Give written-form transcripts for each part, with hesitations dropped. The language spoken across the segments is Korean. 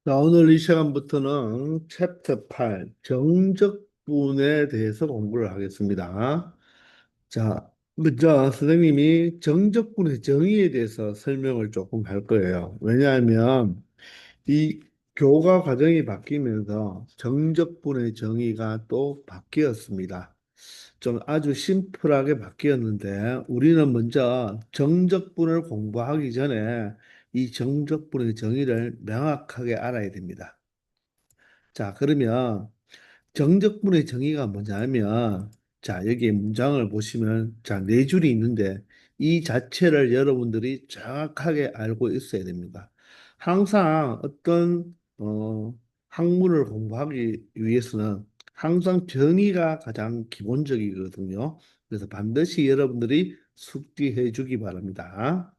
자, 오늘 이 시간부터는 챕터 8, 정적분에 대해서 공부를 하겠습니다. 자, 먼저 선생님이 정적분의 정의에 대해서 설명을 조금 할 거예요. 왜냐하면 이 교과 과정이 바뀌면서 정적분의 정의가 또 바뀌었습니다. 좀 아주 심플하게 바뀌었는데 우리는 먼저 정적분을 공부하기 전에 이 정적분의 정의를 명확하게 알아야 됩니다. 자, 그러면 정적분의 정의가 뭐냐면, 자, 여기 문장을 보시면, 자, 네 줄이 있는데, 이 자체를 여러분들이 정확하게 알고 있어야 됩니다. 항상 어떤, 학문을 공부하기 위해서는 항상 정의가 가장 기본적이거든요. 그래서 반드시 여러분들이 숙지해 주기 바랍니다.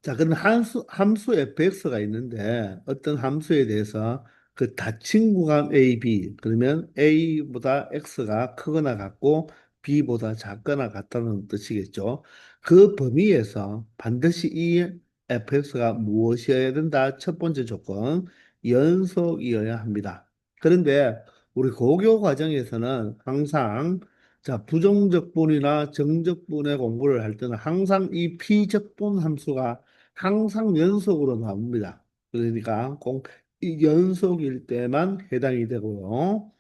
자, 그럼 함수 fx가 있는데 어떤 함수에 대해서 그 닫힌 구간 a, b 그러면 a보다 x가 크거나 같고 b보다 작거나 같다는 뜻이겠죠. 그 범위에서 반드시 이 fx가 무엇이어야 된다? 첫 번째 조건, 연속이어야 합니다. 그런데 우리 고교 과정에서는 항상 자, 부정적분이나 정적분의 공부를 할 때는 항상 이 피적분 함수가 항상 연속으로 나옵니다. 그러니까 꼭 이 연속일 때만 해당이 되고요.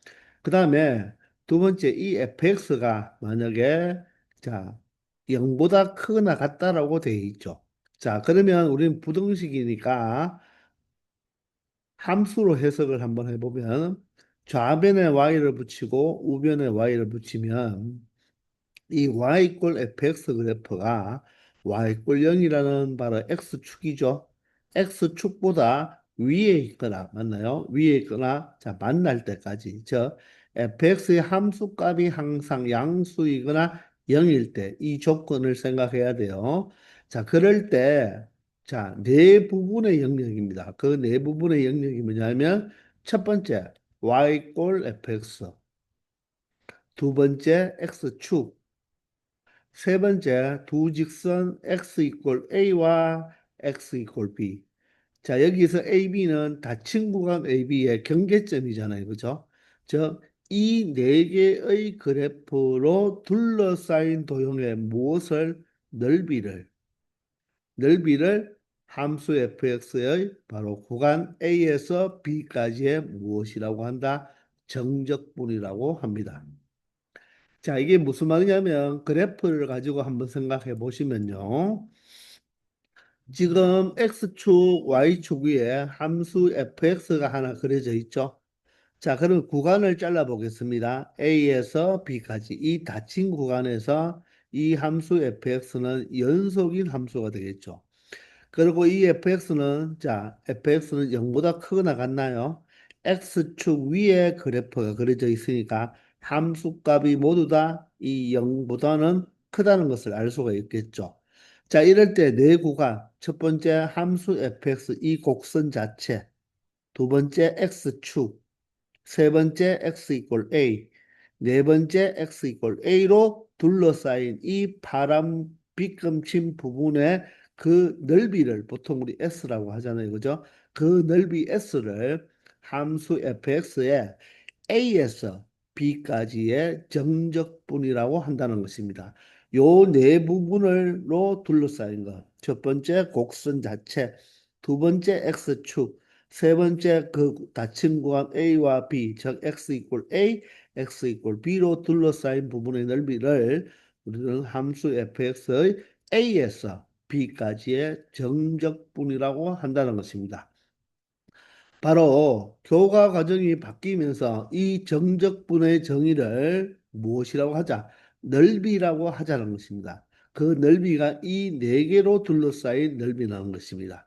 그 다음에 두 번째 이 fx가 만약에 자 0보다 크거나 같다라고 되어 있죠. 자 그러면 우리는 부등식이니까 함수로 해석을 한번 해보면 좌변에 y를 붙이고 우변에 y를 붙이면 이 y 이꼴 fx 그래프가 y 이꼴 0이라는 바로 x축이죠. x축보다 위에 있거나 맞나요? 위에 있거나 자 만날 때까지 저 fx의 함수값이 항상 양수이거나 0일 때 이 조건을 생각해야 돼요. 자 그럴 때 자 네 부분의 영역입니다. 그 네 부분의 영역이 뭐냐면 첫 번째 y 이꼴 fx 두 번째 x축 세 번째, 두 직선 x 이퀄 a와 x 이퀄 b. 자, 여기서 AB는 닫힌 구간 AB의 경계점이잖아요. 그죠? 즉, 이 네 개의 그래프로 둘러싸인 도형의 무엇을 넓이를 함수 fx의 바로 구간 A에서 B까지의 무엇이라고 한다? 정적분이라고 합니다. 자, 이게 무슨 말이냐면 그래프를 가지고 한번 생각해 보시면요. 지금 X축, Y축 위에 함수 fx가 하나 그려져 있죠. 자, 그럼 구간을 잘라 보겠습니다. A에서 B까지 이 닫힌 구간에서 이 함수 fx는 연속인 함수가 되겠죠. 그리고 이 fx는 자, fx는 0보다 크거나 같나요? x축 위에 그래프가 그려져 있으니까 함수값이 모두 다 이 0보다는 크다는 것을 알 수가 있겠죠. 자, 이럴 때 네 구간, 첫 번째 함수 fx 이 곡선 자체, 두 번째 x축, 세 번째 x 이퀄 a, 네 번째 x 이퀄 a로 둘러싸인 이 파란 빗금친 부분의 그 넓이를 보통 우리 s라고 하잖아요. 그죠? 그 넓이 s를 함수 fx에 a에서 b까지의 정적분이라고 한다는 것입니다. 요 네 부분을로 둘러싸인 것. 첫 번째 곡선 자체, 두 번째 x축, 세 번째 그 닫힌 구간 A와 B, 즉 X 이퀄 A, X 이퀄 B로 둘러싸인 부분의 넓이를 우리는 함수 fx의 A에서 B까지의 정적분이라고 한다는 것입니다. 바로 교과 과정이 바뀌면서 이 정적분의 정의를 무엇이라고 하자? 넓이라고 하자는 것입니다. 그 넓이가 이 네 개로 둘러싸인 넓이라는 것입니다.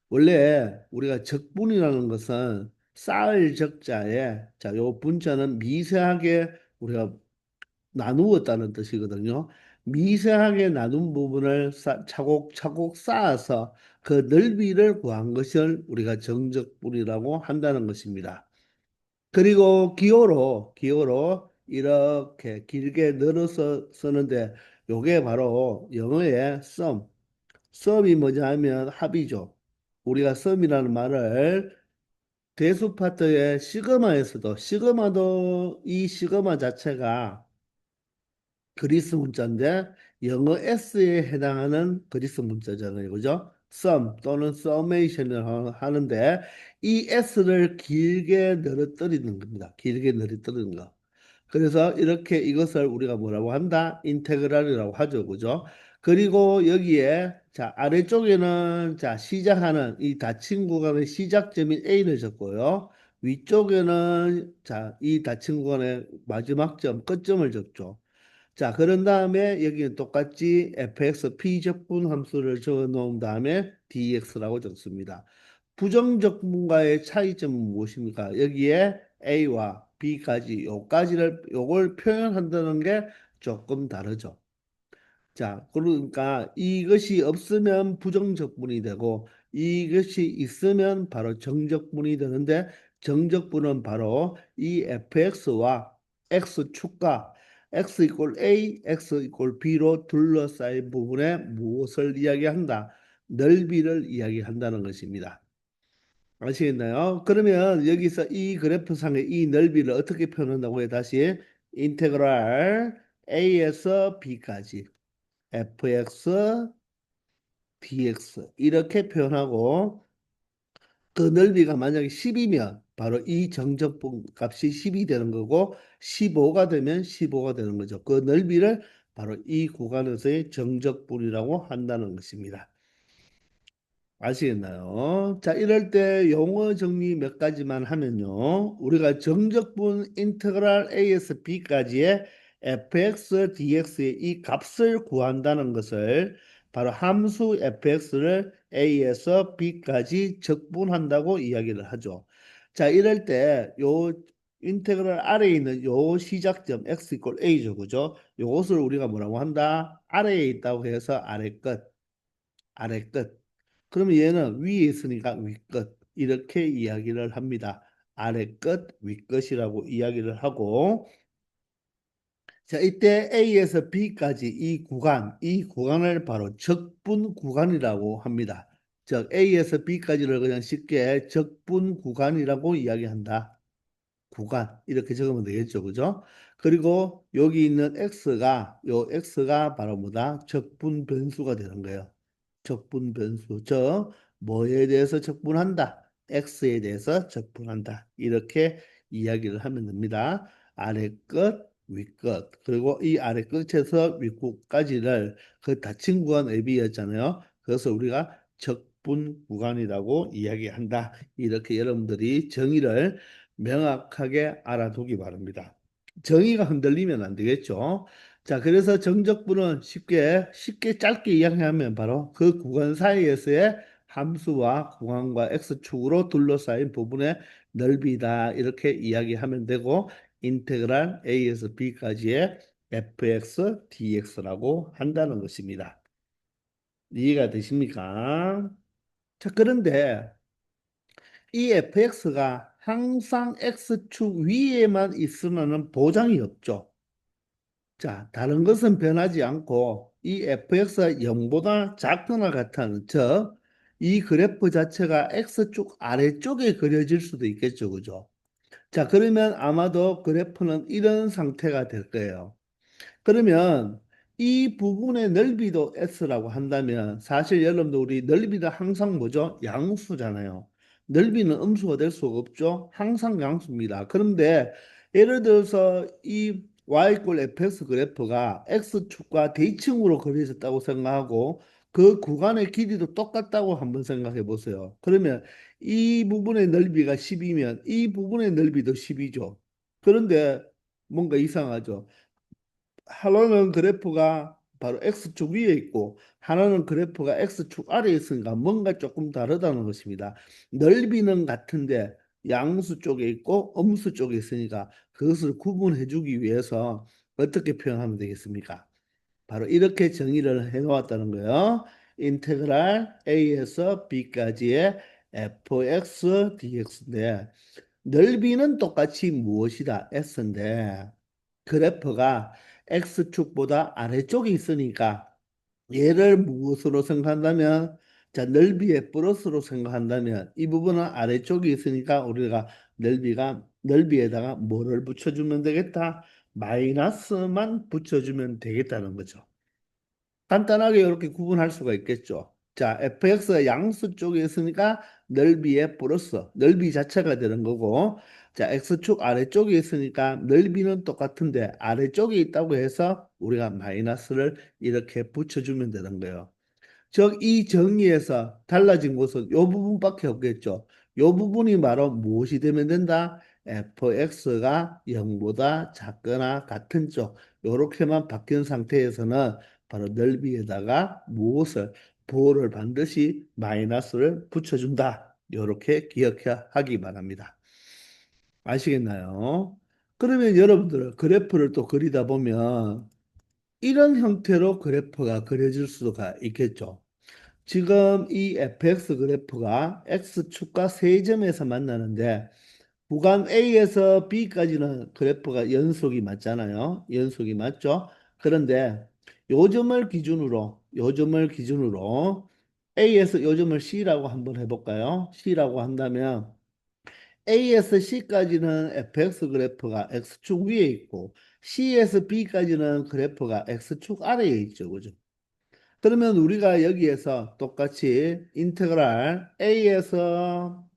원래 우리가 적분이라는 것은 쌀 적자에 자, 요 분자는 미세하게 우리가 나누었다는 뜻이거든요. 미세하게 나눈 부분을 차곡차곡 쌓아서 그 넓이를 구한 것을 우리가 정적분이라고 한다는 것입니다. 그리고 기호로 이렇게 길게 늘어서 쓰는데 요게 바로 영어의 sum. 썸이 뭐냐 하면 합이죠. 우리가 썸이라는 말을 대수 파트의 시그마에서도 시그마도 이 시그마 자체가 그리스 문자인데 영어 S에 해당하는 그리스 문자잖아요. 그죠? sum 또는 summation을 하는데 이 S를 길게 늘어뜨리는 겁니다. 길게 늘어뜨리는 거. 그래서 이렇게 이것을 우리가 뭐라고 한다? 인테그랄이라고 하죠. 그죠? 그리고 여기에 자 아래쪽에는 자 시작하는 이 닫힌 구간의 시작점인 A를 적고요. 위쪽에는 자 이 닫힌 구간의 마지막 점, 끝점을 적죠. 자, 그런 다음에 여기는 똑같이 fx p적분 함수를 적어 놓은 다음에 dx라고 적습니다. 부정적분과의 차이점은 무엇입니까? 여기에 a와 b까지 요까지를 요걸 표현한다는 게 조금 다르죠. 자, 그러니까 이것이 없으면 부정적분이 되고 이것이 있으면 바로 정적분이 되는데 정적분은 바로 이 fx와 x축과 x 이퀄 a, x 이퀄 b로 둘러싸인 부분에 무엇을 이야기한다? 넓이를 이야기한다는 것입니다. 아시겠나요? 그러면 여기서 이 그래프상의 이 넓이를 어떻게 표현한다고요? 다시 인테그랄 a에서 b까지 fx, dx 이렇게 표현하고 그 넓이가 만약에 10이면 바로 이 정적분 값이 10이 되는 거고 15가 되면 15가 되는 거죠. 그 넓이를 바로 이 구간에서의 정적분이라고 한다는 것입니다. 아시겠나요? 자, 이럴 때 용어 정리 몇 가지만 하면요. 우리가 정적분 인테그랄 a에서 b까지의 fx, dx의 이 값을 구한다는 것을 바로 함수 fx를 a에서 b까지 적분한다고 이야기를 하죠. 자, 이럴 때 요 인테그랄 아래에 있는 요 시작점 x 이퀄 a죠. 그죠? 요것을 우리가 뭐라고 한다? 아래에 있다고 해서 아래 끝, 아래 끝. 그러면 얘는 위에 있으니까 윗끝 이렇게 이야기를 합니다. 아래 끝, 윗끝이라고 이야기를 하고 자 이때 A에서 B까지 이 구간을 바로 적분 구간이라고 합니다. 즉 A에서 B까지를 그냥 쉽게 적분 구간이라고 이야기한다. 구간 이렇게 적으면 되겠죠, 그죠? 그리고 여기 있는 x가 바로 뭐다? 적분 변수가 되는 거예요. 적분 변수. 즉 뭐에 대해서 적분한다? x에 대해서 적분한다. 이렇게 이야기를 하면 됩니다. 아래 끝, 윗 끝. 그리고 이 아래 끝에서 윗끝까지를 그 닫힌 구간 앱이었잖아요. 그래서 우리가 적분 구간이라고 이야기한다. 이렇게 여러분들이 정의를 명확하게 알아두기 바랍니다. 정의가 흔들리면 안 되겠죠. 자, 그래서 정적분은 쉽게 짧게 이야기하면 바로 그 구간 사이에서의 함수와 구간과 x축으로 둘러싸인 부분의 넓이다. 이렇게 이야기하면 되고, 인테그랄 a에서 b까지의 fx, dx라고 한다는 것입니다. 이해가 되십니까? 자, 그런데 이 fx가 항상 x축 위에만 있으면 보장이 없죠. 자, 다른 것은 변하지 않고 이 fx가 0보다 작거나 같다는 즉, 이 그래프 자체가 x축 아래쪽에 그려질 수도 있겠죠. 그죠? 자, 그러면 아마도 그래프는 이런 상태가 될 거예요. 그러면 이 부분의 넓이도 S라고 한다면 사실 여러분들 우리 넓이가 항상 뭐죠? 양수잖아요. 넓이는 음수가 될 수가 없죠. 항상 양수입니다. 그런데 예를 들어서 이 y fx 그래프가 x축과 대칭으로 그려졌다고 생각하고 그 구간의 길이도 똑같다고 한번 생각해 보세요. 그러면 이 부분의 넓이가 10이면 이 부분의 넓이도 10이죠. 그런데 뭔가 이상하죠. 하나는 그래프가 바로 X축 위에 있고 하나는 그래프가 X축 아래에 있으니까 뭔가 조금 다르다는 것입니다. 넓이는 같은데 양수 쪽에 있고 음수 쪽에 있으니까 그것을 구분해 주기 위해서 어떻게 표현하면 되겠습니까? 바로 이렇게 정의를 해 놓았다는 거예요. 인테그랄 A에서 B까지의 fx dx인데 넓이는 똑같이 무엇이다? S인데 그래프가 X축보다 아래쪽에 있으니까 얘를 무엇으로 생각한다면 자, 넓이의 플러스로 생각한다면 이 부분은 아래쪽에 있으니까 우리가 넓이에다가 뭐를 붙여주면 되겠다? 마이너스만 붙여주면 되겠다는 거죠. 간단하게 이렇게 구분할 수가 있겠죠. 자, fx가 양수 쪽에 있으니까 넓이의 플러스, 넓이 자체가 되는 거고, 자, x축 아래쪽에 있으니까 넓이는 똑같은데 아래쪽에 있다고 해서 우리가 마이너스를 이렇게 붙여주면 되는 거예요. 즉, 이 정의에서 달라진 것은 이 부분밖에 없겠죠. 이 부분이 바로 무엇이 되면 된다? fx가 0보다 작거나 같은 쪽, 이렇게만 바뀐 상태에서는 바로 넓이에다가 무엇을, 부호를 반드시 마이너스를 붙여준다. 이렇게 기억하기 바랍니다. 아시겠나요? 그러면 여러분들 그래프를 또 그리다 보면 이런 형태로 그래프가 그려질 수가 있겠죠. 지금 이 fx 그래프가 x축과 세점에서 만나는데 구간 A에서 B까지는 그래프가 연속이 맞잖아요. 연속이 맞죠? 그런데 요점을 기준으로 A에서 요점을 C라고 한번 해볼까요? C라고 한다면 A에서 C까지는 fx 그래프가 x축 위에 있고 C에서 B까지는 그래프가 x축 아래에 있죠. 그죠? 그러면 우리가 여기에서 똑같이 인테그랄 A에서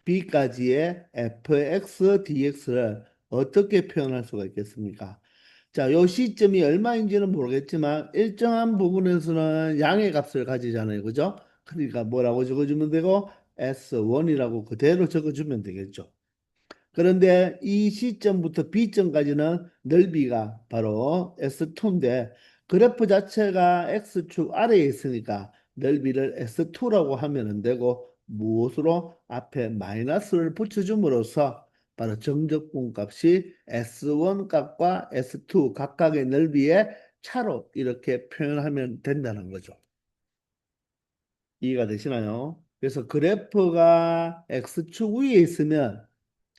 B까지의 fx dx를 어떻게 표현할 수가 있겠습니까? 자, 요 시점이 얼마인지는 모르겠지만 일정한 부분에서는 양의 값을 가지잖아요. 그죠? 그러니까 뭐라고 적어주면 되고 S1이라고 그대로 적어주면 되겠죠. 그런데 이 시점부터 B점까지는 넓이가 바로 S2인데 그래프 자체가 X축 아래에 있으니까 넓이를 S2라고 하면 안 되고 무엇으로 앞에 마이너스를 붙여줌으로써 바로 정적분 값이 S1 값과 S2 각각의 넓이의 차로 이렇게 표현하면 된다는 거죠. 이해가 되시나요? 그래서 그래프가 X축 위에 있으면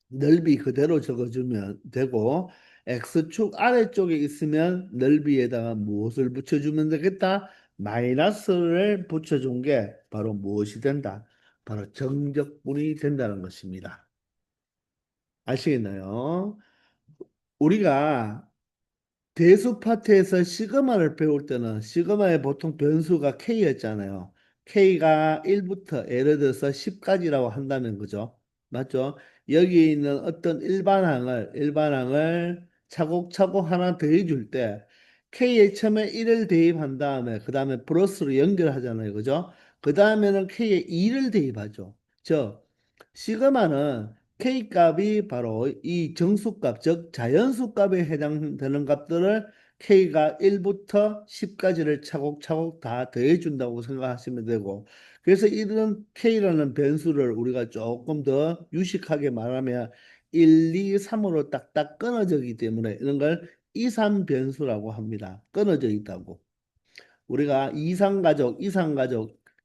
넓이 그대로 적어주면 되고 X축 아래쪽에 있으면 넓이에다가 무엇을 붙여주면 되겠다? 마이너스를 붙여준 게 바로 무엇이 된다? 바로 정적분이 된다는 것입니다. 아시겠나요? 우리가 대수 파트에서 시그마를 배울 때는 시그마의 보통 변수가 K였잖아요. K가 1부터 예를 들어서 10까지라고 한다는 거죠. 맞죠? 여기 있는 어떤 일반항을 차곡차곡 하나 더해줄 때 K에 처음에 1을 대입한 다음에 그 다음에 플러스로 연결하잖아요. 그죠? 그 다음에는 K에 2를 대입하죠. 즉, 시그마는 K 값이 바로 이 정수값, 즉 자연수 값에 해당되는 값들을 K가 1부터 10까지를 차곡차곡 다 더해준다고 생각하시면 되고, 그래서 이런 K라는 변수를 우리가 조금 더 유식하게 말하면 1, 2, 3으로 딱딱 끊어져 있기 때문에 이런 걸 이산 변수라고 합니다. 끊어져 있다고. 우리가 이상가족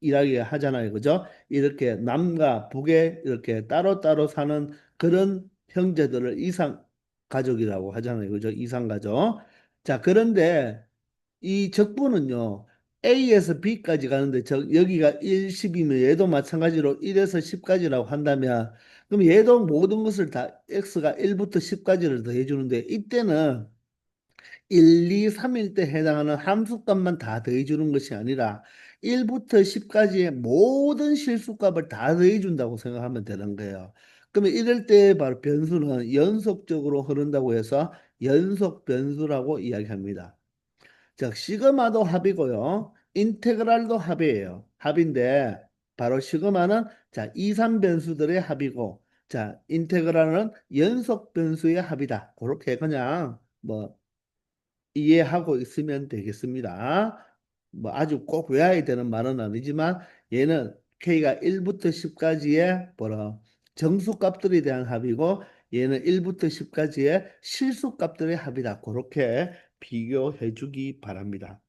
이라기 하잖아요. 그죠? 이렇게 남과 북에 이렇게 따로따로 사는 그런 형제들을 이상가족이라고 하잖아요. 그죠? 이상가족. 자, 그런데 이 적분은요. A에서 B까지 가는데 여기가 1, 10이면 얘도 마찬가지로 1에서 10까지라고 한다면 그럼 얘도 모든 것을 다 X가 1부터 10까지를 더해 주는데 이때는 1, 2, 3일 때 해당하는 함수값만 다 더해주는 것이 아니라 1부터 10까지의 모든 실수값을 다 더해준다고 생각하면 되는 거예요. 그러면 이럴 때 바로 변수는 연속적으로 흐른다고 해서 연속 변수라고 이야기합니다. 자, 시그마도 합이고요. 인테그랄도 합이에요. 합인데 바로 시그마는 자, 2, 3 변수들의 합이고 자, 인테그랄은 연속 변수의 합이다. 그렇게 그냥 뭐 이해하고 있으면 되겠습니다. 뭐 아주 꼭 외워야 되는 말은 아니지만 얘는 K가 1부터 10까지의 뭐라 정수값들에 대한 합이고 얘는 1부터 10까지의 실수값들의 합이다. 그렇게 비교해 주기 바랍니다.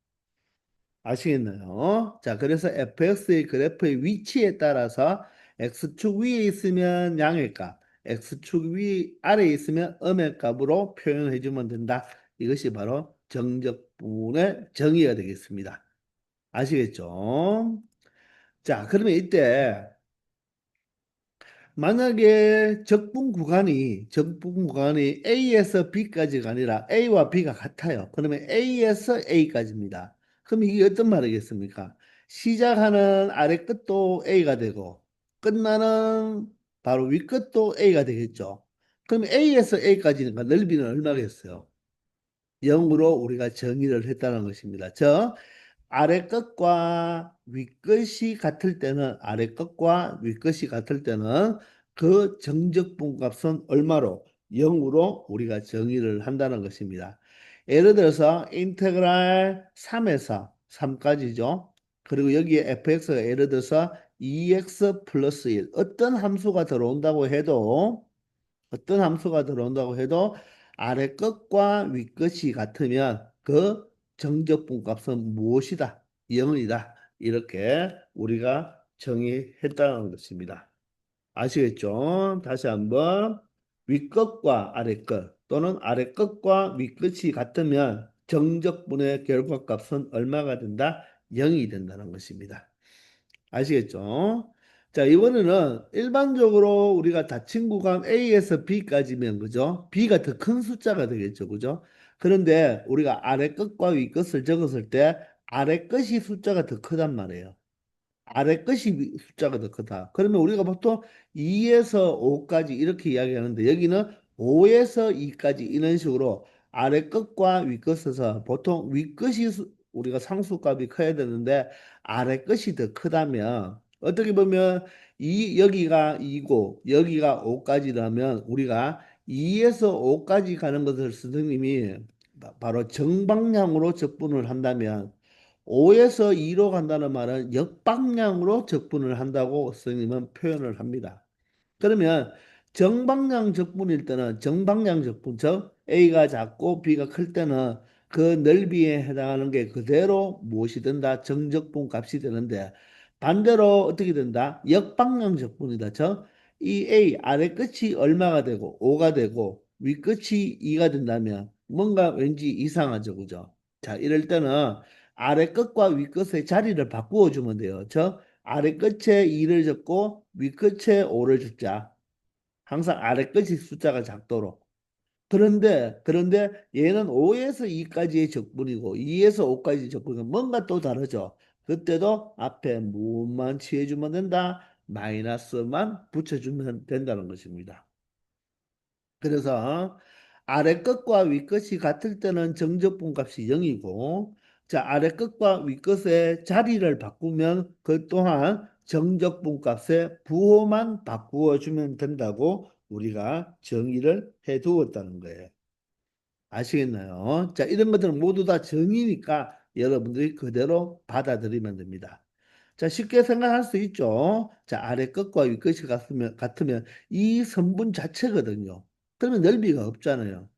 아시겠나요? 자, 그래서 fx의 그래프의 위치에 따라서 x축 위에 있으면 양의 값, x축 아래에 있으면 음의 값으로 표현해 주면 된다. 이것이 바로 정적분의 정의가 되겠습니다. 아시겠죠? 자, 그러면 이때 만약에 적분 구간이 A에서 B까지가 아니라 A와 B가 같아요. 그러면 A에서 A까지입니다. 그럼 이게 어떤 말이겠습니까? 시작하는 아래 끝도 A가 되고 끝나는 바로 위 끝도 A가 되겠죠. 그럼 A에서 A까지니까 넓이는 얼마겠어요? 0으로 우리가 정의를 했다는 것입니다. 아래 끝과 위 끝이 같을 때는 아래 끝과 위 끝이 같을 때는 그 정적분 값은 얼마로 0으로 우리가 정의를 한다는 것입니다. 예를 들어서 인테그랄 3에서 3까지죠. 그리고 여기에 fx가 예를 들어서 2x 플러스 1 어떤 함수가 들어온다고 해도 아래 끝과 위 끝이 같으면 그 정적분 값은 무엇이다? 0이다. 이렇게 우리가 정의했다는 것입니다. 아시겠죠? 다시 한번 윗끝과 아래끝 또는 아래끝과 윗끝이 같으면 정적분의 결과값은 얼마가 된다? 0이 된다는 것입니다. 아시겠죠? 자, 이번에는 일반적으로 우리가 닫힌 구간 A에서 B까지면 그죠? B가 더 큰 숫자가 되겠죠. 그죠? 그런데 우리가 아래 끝과 위 끝을 적었을 때 아래 끝이 숫자가 더 크단 말이에요. 아래 것이 숫자가 더 크다. 그러면 우리가 보통 2에서 5까지 이렇게 이야기하는데 여기는 5에서 2까지 이런 식으로 아래 것과 위 것에서 보통 위 것이 우리가 상수값이 커야 되는데 아래 것이 더 크다면 어떻게 보면 여기가 2고 여기가 5까지라면 우리가 2에서 5까지 가는 것을 선생님이 바로 정방향으로 적분을 한다면 5에서 2로 간다는 말은 역방향으로 적분을 한다고 선생님은 표현을 합니다. 그러면 정방향 적분일 때는 정방향 적분, 즉 A가 작고 B가 클 때는 그 넓이에 해당하는 게 그대로 무엇이 된다? 정적분 값이 되는데 반대로 어떻게 된다? 역방향 적분이다. 즉 이 A 아래 끝이 얼마가 되고 5가 되고 위 끝이 2가 된다면 뭔가 왠지 이상하죠. 그죠? 자, 이럴 때는 아래 끝과 위 끝의 자리를 바꾸어 주면 돼요. 즉 아래 끝에 2를 적고 위 끝에 5를 적자. 항상 아래 끝이 숫자가 작도록. 그런데 얘는 5에서 2까지의 적분이고 2에서 5까지 적분은 뭔가 또 다르죠. 그때도 앞에 무만 취해주면 된다. 마이너스만 붙여주면 된다는 것입니다. 그래서 아래 끝과 위 끝이 같을 때는 정적분 값이 0이고 자 아래 끝과 위 끝의 자리를 바꾸면 그 또한 정적분 값의 부호만 바꾸어 주면 된다고 우리가 정의를 해 두었다는 거예요. 아시겠나요? 자 이런 것들은 모두 다 정의니까 여러분들이 그대로 받아들이면 됩니다. 자 쉽게 생각할 수 있죠. 자 아래 끝과 위 끝이 같으면 이 선분 자체거든요. 그러면 넓이가 없잖아요.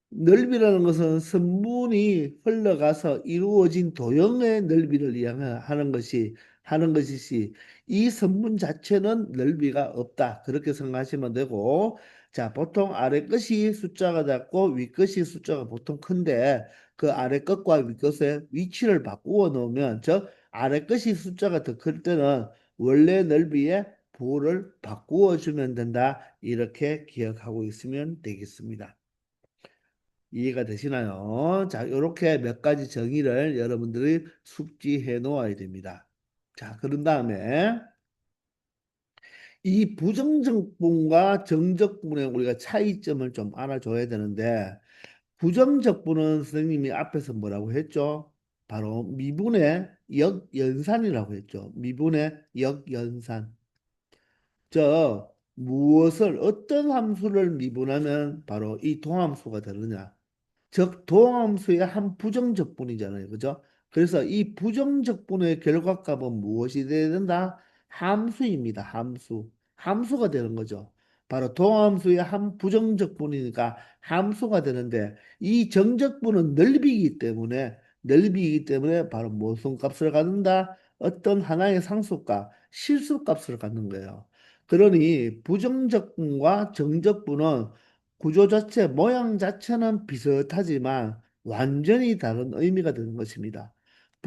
넓이라는 것은 선분이 흘러가서 이루어진 도형의 넓이를 이야기하는 하는 것이지 이 선분 자체는 넓이가 없다. 그렇게 생각하시면 되고 자 보통 아래 끝이 숫자가 작고 위 끝이 숫자가 보통 큰데 그 아래 끝과 위 끝의 위치를 바꾸어 놓으면 즉 아래 끝이 숫자가 더 클 때는 원래 넓이의 부호를 바꾸어 주면 된다. 이렇게 기억하고 있으면 되겠습니다. 이해가 되시나요? 자, 이렇게 몇 가지 정의를 여러분들이 숙지해 놓아야 됩니다. 자, 그런 다음에 이 부정적분과 정적분의 우리가 차이점을 좀 알아줘야 되는데 부정적분은 선생님이 앞에서 뭐라고 했죠? 바로 미분의 역연산이라고 했죠. 미분의 역연산. 무엇을 어떤 함수를 미분하면 바로 이 동함수가 되느냐? 즉 도함수의 한 부정적분이잖아요. 그죠? 그래서 이 부정적분의 결과값은 무엇이 되어야 된다? 함수입니다. 함수. 함수가 되는 거죠. 바로 도함수의 한 부정적분이니까 함수가 되는데 이 정적분은 넓이기 때문에 바로 무슨 값을 갖는다? 어떤 하나의 상수값, 실수값을 갖는 거예요. 그러니 부정적분과 정적분은 구조 자체, 모양 자체는 비슷하지만 완전히 다른 의미가 되는 것입니다.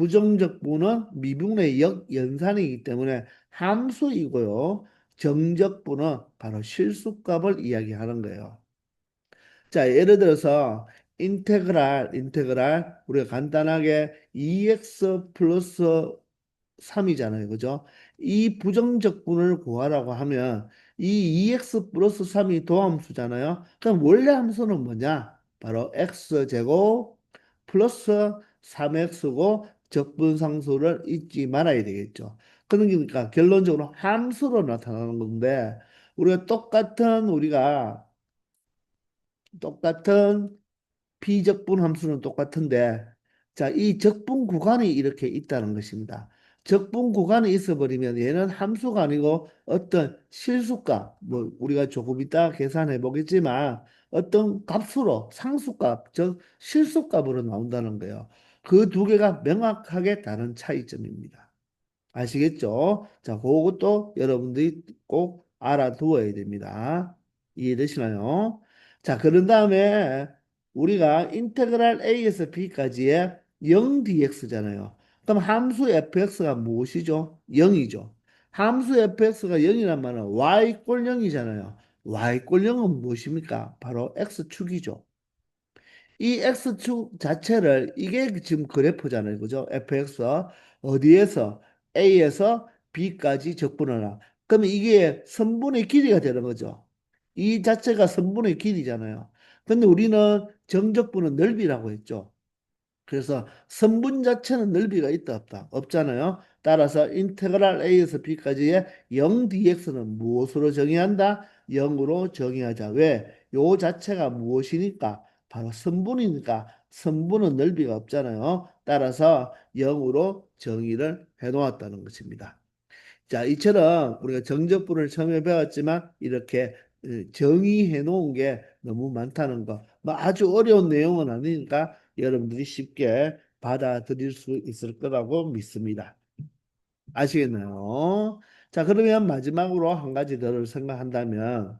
부정적분은 미분의 역연산이기 때문에 함수이고요. 정적분은 바로 실수값을 이야기하는 거예요. 자, 예를 들어서 인테그랄 우리가 간단하게 2x 플러스 3이잖아요. 그죠? 이 부정적분을 구하라고 하면 이 2x 플러스 3이 도함수잖아요. 그럼 원래 함수는 뭐냐? 바로 x제곱 플러스 3x고 적분상수를 잊지 말아야 되겠죠. 그러니까 결론적으로 함수로 나타나는 건데 우리가 똑같은 비적분 함수는 똑같은데, 자, 이 적분 구간이 이렇게 있다는 것입니다. 적분 구간이 있어버리면 얘는 함수가 아니고 어떤 실수값, 뭐 우리가 조금 이따 계산해 보겠지만 어떤 값으로 상수값, 즉 실수값으로 나온다는 거예요. 그 두 개가 명확하게 다른 차이점입니다. 아시겠죠? 자, 그것도 여러분들이 꼭 알아두어야 됩니다. 이해되시나요? 자, 그런 다음에 우리가 인테그랄 A에서 B까지의 0dx잖아요. 그럼 함수 fx가 무엇이죠? 0이죠. 함수 fx가 0이란 말은 y 꼴 0이잖아요. y 꼴 0은 무엇입니까? 바로 x축이죠. 이 X축 자체를 이게 지금 그래프잖아요. 그죠? fx 어디에서 A에서 B까지 적분하나. 그러면 이게 선분의 길이가 되는 거죠. 이 자체가 선분의 길이잖아요. 근데 우리는 정적분은 넓이라고 했죠. 그래서 선분 자체는 넓이가 있다 없다 없잖아요. 따라서 인테그랄 A에서 B까지의 0dx는 무엇으로 정의한다? 0으로 정의하자. 왜? 요 자체가 무엇이니까? 바로 선분이니까 선분은 넓이가 없잖아요. 따라서 0으로 정의를 해 놓았다는 것입니다. 자, 이처럼 우리가 정적분을 처음에 배웠지만 이렇게 정의해 놓은 게 너무 많다는 거. 뭐 아주 어려운 내용은 아니니까 여러분들이 쉽게 받아들일 수 있을 거라고 믿습니다. 아시겠나요? 자, 그러면 마지막으로 한 가지 더 생각한다면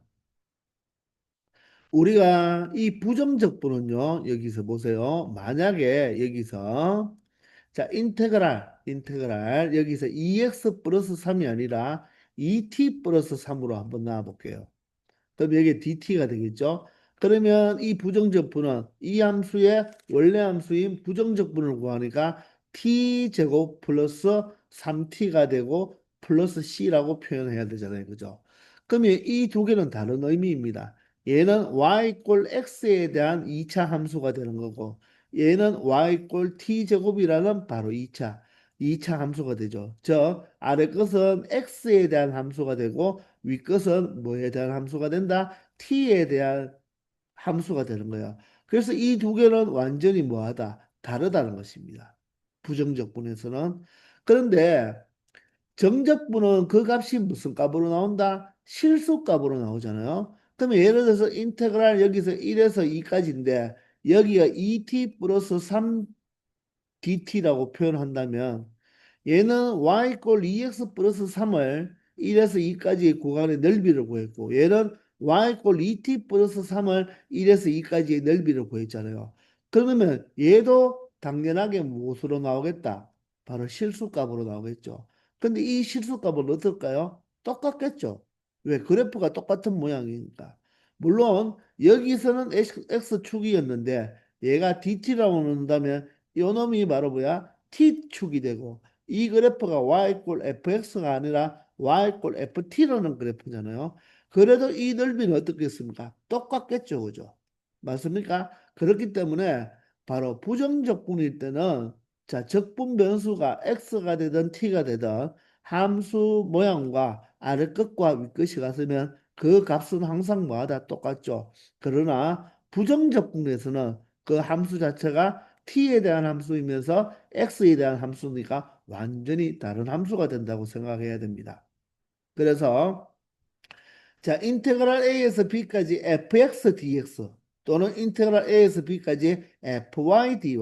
우리가 이 부정적분은요, 여기서 보세요. 만약에 여기서 자, 인테그랄 여기서 2x 플러스 3이 아니라 2t 플러스 3으로 한번 나와볼게요. 그럼 여기 dt가 되겠죠? 그러면 이 부정적분은 이 함수의 원래 함수인 부정적분을 구하니까 t제곱 플러스 3t가 되고 플러스 c라고 표현해야 되잖아요. 그죠? 그러면 이 두 개는 다른 의미입니다. 얘는 y 꼴 x에 대한 2차 함수가 되는 거고 얘는 y 꼴 t제곱이라는 바로 2차 함수가 되죠. 저 아래 것은 x에 대한 함수가 되고 위 것은 뭐에 대한 함수가 된다? t에 대한 함수가 되는 거야. 그래서 이 두 개는 완전히 뭐하다? 다르다는 것입니다. 부정적분에서는. 그런데 정적분은 그 값이 무슨 값으로 나온다? 실수값으로 나오잖아요. 그러면 예를 들어서 인테그랄 여기서 1에서 2까지인데 여기가 2t 플러스 3dt라고 표현한다면 얘는 y 꼴 2x 플러스 3을 1에서 2까지의 구간의 넓이를 구했고 얘는 y 꼴 2t 플러스 3을 1에서 2까지의 넓이를 구했잖아요. 그러면 얘도 당연하게 무엇으로 나오겠다? 바로 실수값으로 나오겠죠. 근데 이 실수값은 어떨까요? 똑같겠죠. 왜? 그래프가 똑같은 모양이니까. 물론 여기서는 X축이었는데 얘가 DT라고 놓는다면 이 놈이 바로 뭐야? T축이 되고 이 그래프가 y 꼴 fx가 아니라 y 꼴 ft라는 그래프잖아요. 그래도 이 넓이는 어떻겠습니까? 똑같겠죠, 그죠? 맞습니까? 그렇기 때문에 바로 부정적분일 때는 자 적분 변수가 x가 되든 t가 되든 함수 모양과 아래 끝과 윗 끝이 같으면 그 값은 항상 뭐하다 똑같죠. 그러나 부정적분에서는 그 함수 자체가 t에 대한 함수이면서 x에 대한 함수니까 완전히 다른 함수가 된다고 생각해야 됩니다. 그래서 자, 인테그랄 a에서 b까지 fx dx 또는 인테그랄 a에서 b까지 fy dy,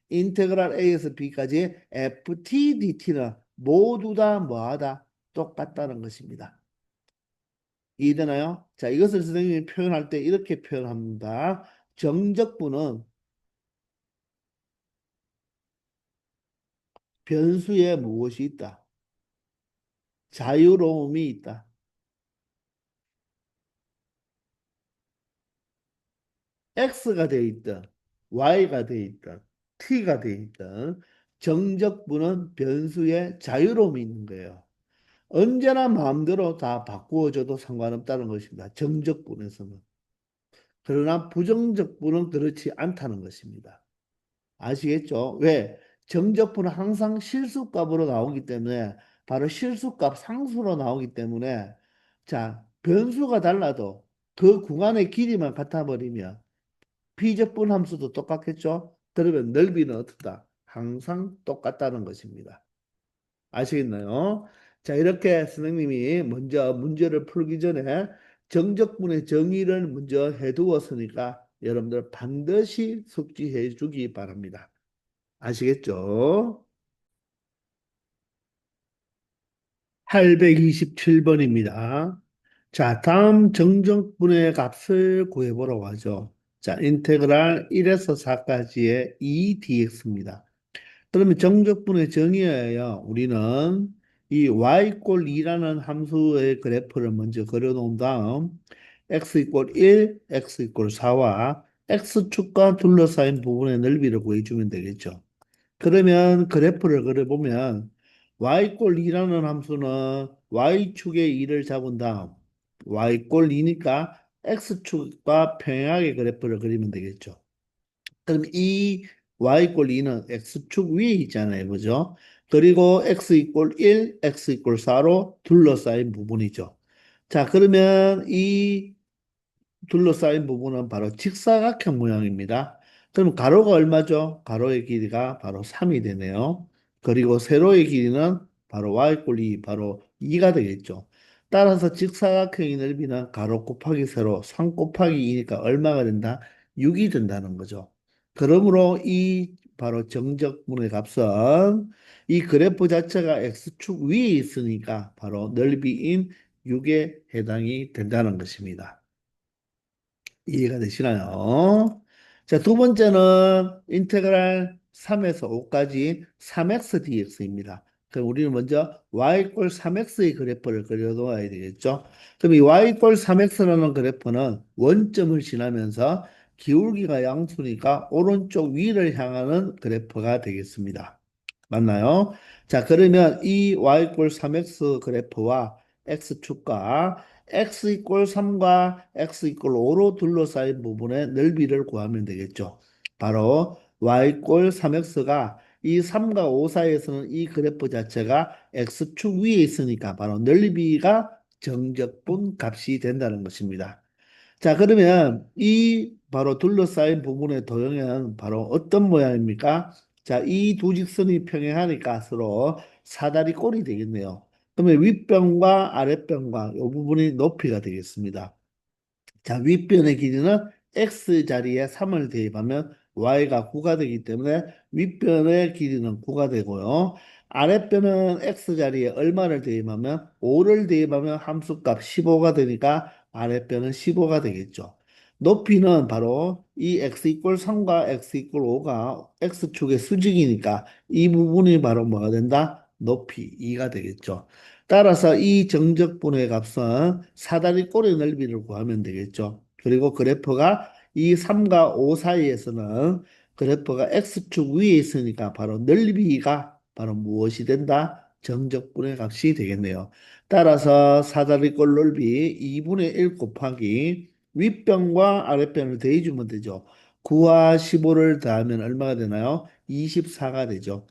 인테그랄 a에서 b까지 ft dt는 모두 다 뭐하다? 똑같다는 것입니다. 이해되나요? 자, 이것을 선생님이 표현할 때 이렇게 표현합니다. 정적분은 변수에 무엇이 있다? 자유로움이 있다. X가 돼 있든 Y가 돼 있든 T가 돼 있든 정적분은 변수에 자유로움이 있는 거예요. 언제나 마음대로 다 바꾸어줘도 상관없다는 것입니다. 정적분에서는. 그러나 부정적분은 그렇지 않다는 것입니다. 아시겠죠? 왜? 정적분은 항상 실수값으로 나오기 때문에 바로 실수값 상수로 나오기 때문에 자, 변수가 달라도 그 구간의 길이만 같아 버리면 비적분 함수도 똑같겠죠? 그러면 넓이는 어떻다? 항상 똑같다는 것입니다. 아시겠나요? 자, 이렇게 선생님이 먼저 문제를 풀기 전에 정적분의 정의를 먼저 해두었으니까 여러분들 반드시 숙지해 주기 바랍니다. 아시겠죠? 827번입니다. 자, 다음 정적분의 값을 구해보라고 하죠. 자, 인테그랄 1에서 4까지의 2dx입니다. 그러면 정적분의 정의하여 우리는 이 y 꼴 2라는 함수의 그래프를 먼저 그려놓은 다음 x 이꼴 1, x 이꼴 4와 x축과 둘러싸인 부분의 넓이를 구해주면 되겠죠. 그러면 그래프를 그려보면 y꼴 2라는 함수는 y축의 2를 잡은 다음 y꼴 2니까 x축과 평행하게 그래프를 그리면 되겠죠. 그럼 이 y꼴 2는 x축 위에 있잖아요. 그죠? 그리고 x 이꼴 1, x 이꼴 4로 둘러싸인 부분이죠. 자, 그러면 이 둘러싸인 부분은 바로 직사각형 모양입니다. 그럼 가로가 얼마죠? 가로의 길이가 바로 3이 되네요. 그리고 세로의 길이는 바로 y꼴이 바로 2가 되겠죠. 따라서 직사각형의 넓이는 가로 곱하기 세로 3 곱하기 2니까 얼마가 된다? 6이 된다는 거죠. 그러므로 이 바로 정적분의 값은 이 그래프 자체가 x축 위에 있으니까 바로 넓이인 6에 해당이 된다는 것입니다. 이해가 되시나요? 자, 두 번째는 인테그랄 3에서 5까지 3x dx입니다. 그럼 우리는 먼저 y 꼴 3x의 그래프를 그려놓아야 되겠죠. 그럼 이 y 꼴 3x라는 그래프는 원점을 지나면서 기울기가 양수니까 오른쪽 위를 향하는 그래프가 되겠습니다. 맞나요? 자, 그러면 이 y 꼴 3x 그래프와 x축과 x 이꼴 3과 x 이꼴 5로 둘러싸인 부분의 넓이를 구하면 되겠죠. 바로 y 꼴 3x가 이 3과 5 사이에서는 이 그래프 자체가 x축 위에 있으니까 바로 넓이가 정적분 값이 된다는 것입니다. 자, 그러면 이 바로 둘러싸인 부분의 도형은 바로 어떤 모양입니까? 자, 이 두 직선이 평행하니까 서로 사다리 꼴이 되겠네요. 그러면 윗변과 아랫변과 이 부분이 높이가 되겠습니다. 자, 윗변의 길이는 x 자리에 3을 대입하면 y가 9가 되기 때문에 윗변의 길이는 9가 되고요. 아랫변은 x 자리에 얼마를 대입하면 5를 대입하면 함수값 15가 되니까 아랫변은 15가 되겠죠. 높이는 바로 이 x 이꼴 3과 x 이꼴 5가 x축의 수직이니까 이 부분이 바로 뭐가 된다? 높이 2가 되겠죠. 따라서 이 정적분의 값은 사다리 꼴의 넓이를 구하면 되겠죠. 그리고 그래프가 이 3과 5 사이에서는 그래프가 x축 위에 있으니까 바로 넓이가 바로 무엇이 된다? 정적분의 값이 되겠네요. 따라서 사다리 꼴 넓이 2분의 1 곱하기 윗변과 아랫변을 더해주면 되죠. 9와 15를 더하면 얼마가 되나요? 24가 되죠.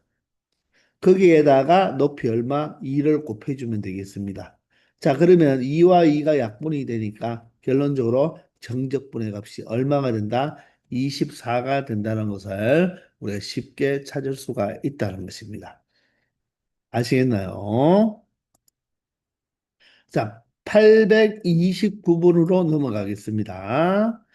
거기에다가 높이 얼마? 2를 곱해주면 되겠습니다. 자, 그러면 2와 2가 약분이 되니까 결론적으로 정적분의 값이 얼마가 된다? 24가 된다는 것을 우리가 쉽게 찾을 수가 있다는 것입니다. 아시겠나요? 자, 829번으로 넘어가겠습니다.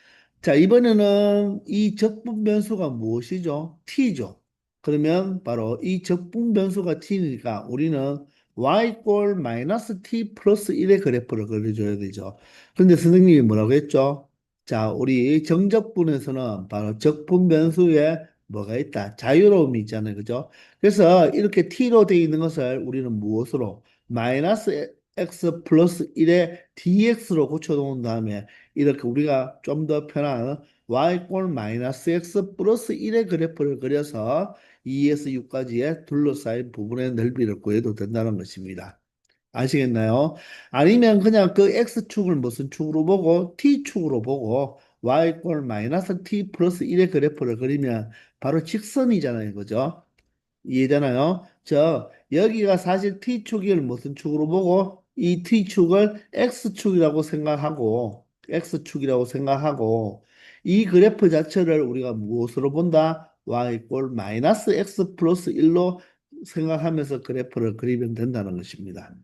자, 이번에는 이 적분 변수가 무엇이죠? t죠. 그러면 바로 이 적분 변수가 t니까 우리는 y 꼴 마이너스 t 플러스 1의 그래프를 그려줘야 되죠. 그런데 선생님이 뭐라고 했죠? 자, 우리 정적분에서는 바로 적분 변수에 뭐가 있다? 자유로움이 있잖아요. 그죠? 그래서 이렇게 t로 되어 있는 것을 우리는 무엇으로? 마이너스 x 플러스 1의 dx로 고쳐놓은 다음에 이렇게 우리가 좀 더 편한 y 꼴 마이너스 x 플러스 1의 그래프를 그려서 2에서 6까지의 둘러싸인 부분의 넓이를 구해도 된다는 것입니다. 아시겠나요? 아니면 그냥 그 x축을 무슨 축으로 보고 t축으로 보고 y 꼴 마이너스 t 플러스 1의 그래프를 그리면 바로 직선이잖아요. 그죠? 이해되나요? 여기가 사실 t축을 무슨 축으로 보고 이 t축을 x축이라고 생각하고 x축이라고 생각하고 이 그래프 자체를 우리가 무엇으로 본다? y 꼴 마이너스 x 플러스 1로 생각하면서 그래프를 그리면 된다는 것입니다.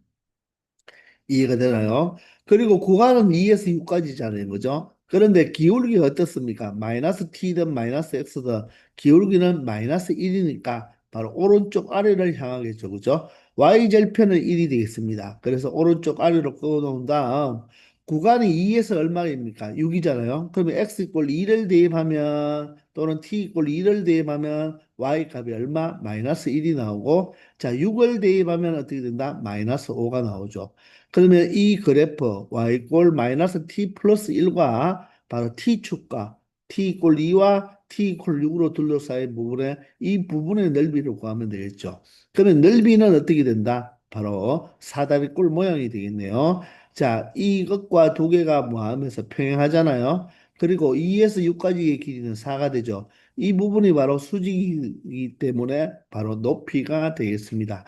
이해가 되나요? 그리고 구간은 2에서 6까지잖아요. 그죠? 그런데 기울기가 어떻습니까? 마이너스 t든 마이너스 x든 기울기는 마이너스 1이니까 바로 오른쪽 아래를 향하겠죠. 그죠? y절편은 1이 되겠습니다. 그래서 오른쪽 아래로 끌어놓은 다음 구간이 2에서 얼마입니까? 6이잖아요. 그러면 x 이꼴 2를 대입하면 또는 t 이꼴 2를 대입하면 y 값이 얼마? 마이너스 1이 나오고 자 6을 대입하면 어떻게 된다? 마이너스 5가 나오죠. 그러면 이 그래프 y꼴 마이너스 t 플러스 1과 바로 t축과 t 이꼴 2와 t 이꼴 6으로 둘러싸인 부분에 이 부분의 넓이를 구하면 되겠죠. 그러면 넓이는 어떻게 된다? 바로 사다리꼴 모양이 되겠네요. 자, 이것과 두 개가 뭐 하면서 평행하잖아요. 그리고 2에서 6까지의 길이는 4가 되죠. 이 부분이 바로 수직이기 때문에 바로 높이가 되겠습니다.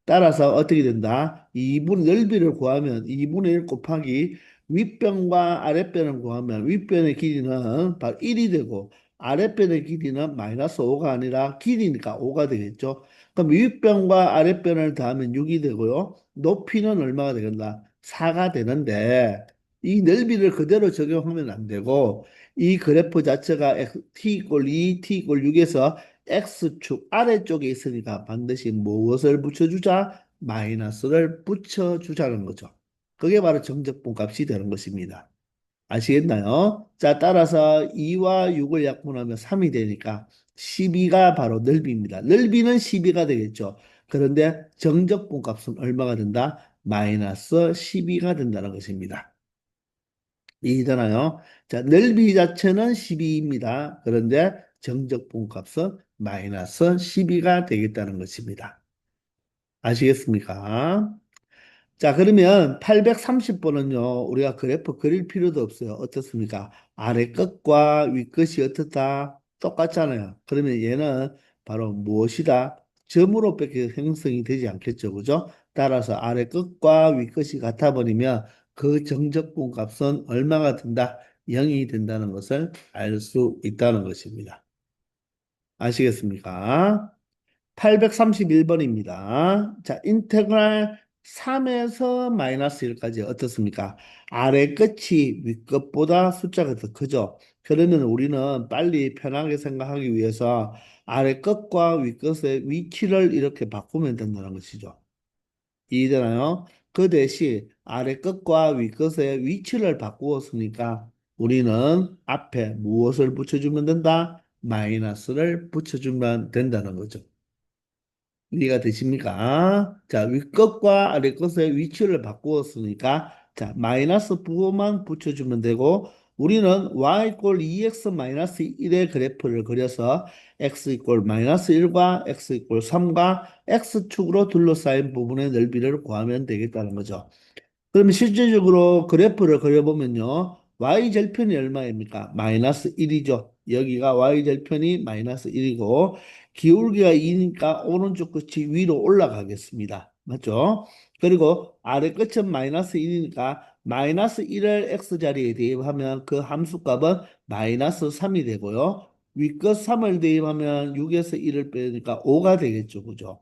따라서 어떻게 된다? 2분 넓이를 구하면 2분의 1 곱하기 윗변과 아랫변을 구하면 윗변의 길이는 바로 1이 되고 아랫변의 길이는 마이너스 5가 아니라 길이니까 5가 되겠죠. 그럼 윗변과 아랫변을 더하면 6이 되고요. 높이는 얼마가 되겠나? 4가 되는데 이 넓이를 그대로 적용하면 안 되고 이 그래프 자체가 t 이꼴 2, t 이꼴 6에서 X축 아래쪽에 있으니까 반드시 무엇을 붙여주자? 마이너스를 붙여주자는 거죠. 그게 바로 정적분 값이 되는 것입니다. 아시겠나요? 자, 따라서 2와 6을 약분하면 3이 되니까 12가 바로 넓이입니다. 넓이는 12가 되겠죠. 그런데 정적분 값은 얼마가 된다? 마이너스 12가 된다는 것입니다. 이해되나요? 자, 넓이 자체는 12입니다. 그런데 정적 분값은 마이너스 12가 되겠다는 것입니다. 아시겠습니까? 자, 그러면 830번은요, 우리가 그래프 그릴 필요도 없어요. 어떻습니까? 아래 끝과 위 끝이 어떻다? 똑같잖아요. 그러면 얘는 바로 무엇이다? 점으로밖에 형성이 되지 않겠죠. 그죠? 따라서 아래 끝과 위 끝이 같아 버리면 그 정적분 값은 얼마가 된다? 0이 된다는 것을 알 수 있다는 것입니다. 아시겠습니까? 831번입니다. 자, 인테그랄 3에서 마이너스 1까지 어떻습니까? 아래 끝이 위 끝보다 숫자가 더 크죠. 그러면 우리는 빨리 편하게 생각하기 위해서 아래 끝과 위 끝의 위치를 이렇게 바꾸면 된다는 것이죠. 이해되나요? 그 대신 아래 끝과 위 끝의 위치를 바꾸었으니까 우리는 앞에 무엇을 붙여주면 된다? 마이너스를 붙여주면 된다는 거죠. 이해가 되십니까? 자, 윗것과 아랫것의 위치를 바꾸었으니까, 자, 마이너스 부호만 붙여주면 되고, 우리는 y 이꼴 2x 마이너스 1의 그래프를 그려서 x 이꼴 마이너스 1과 x 이꼴 3과 x축으로 둘러싸인 부분의 넓이를 구하면 되겠다는 거죠. 그러면 실질적으로 그래프를 그려보면요. y절편이 얼마입니까? 마이너스 1이죠. 여기가 y절편이 마이너스 1이고 기울기가 2니까 오른쪽 끝이 위로 올라가겠습니다. 맞죠? 그리고 아래 끝은 마이너스 1이니까 마이너스 1을 x자리에 대입하면 그 함수값은 마이너스 3이 되고요. 위끝 3을 대입하면 6에서 1을 빼니까 5가 되겠죠. 그죠?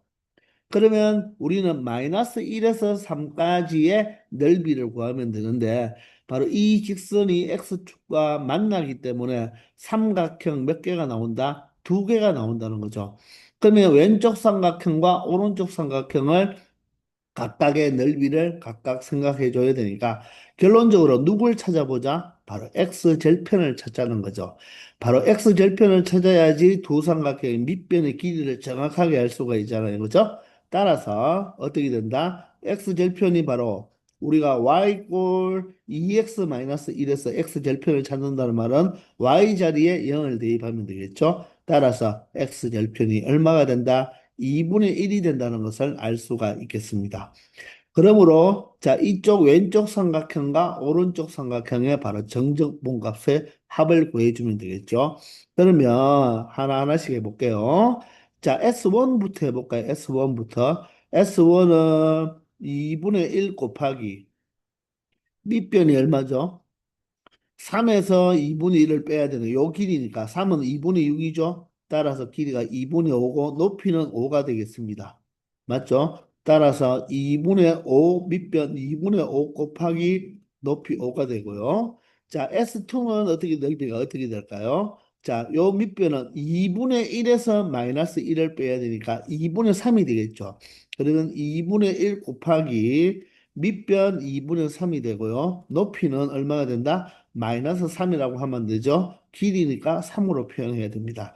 그러면 우리는 마이너스 1에서 3까지의 넓이를 구하면 되는데 바로 이 직선이 x축과 만나기 때문에 삼각형 몇 개가 나온다? 두 개가 나온다는 거죠. 그러면 왼쪽 삼각형과 오른쪽 삼각형을 각각의 넓이를 각각 생각해 줘야 되니까 결론적으로 누굴 찾아보자? 바로 x절편을 찾자는 거죠. 바로 x절편을 찾아야지 두 삼각형의 밑변의 길이를 정확하게 알 수가 있잖아요. 그죠? 따라서 어떻게 된다? x절편이 바로 우리가 y꼴 2x-1에서 x절편을 찾는다는 말은 y 자리에 0을 대입하면 되겠죠? 따라서 x절편이 얼마가 된다? 2분의 1이 된다는 것을 알 수가 있겠습니다. 그러므로 자 이쪽 왼쪽 삼각형과 오른쪽 삼각형의 바로 정적분값의 합을 구해주면 되겠죠. 그러면 하나하나씩 해볼게요. 자 S1부터 해볼까요? S1부터. S1은 2분의 1 곱하기 밑변이 얼마죠? 3에서 2분의 1을 빼야 되는 요 길이니까 3은 2분의 6이죠. 따라서 길이가 2분의 5고 높이는 5가 되겠습니다. 맞죠? 따라서 2분의 5 밑변 2분의 5 곱하기 높이 5가 되고요. 자, S2는 어떻게 넓이가 어떻게 될까요? 자, 요 밑변은 2분의 1에서 마이너스 1을 빼야 되니까 2분의 3이 되겠죠. 그러면 2분의 1 곱하기 밑변 2분의 3이 되고요. 높이는 얼마가 된다? 마이너스 3이라고 하면 되죠. 길이니까 3으로 표현해야 됩니다.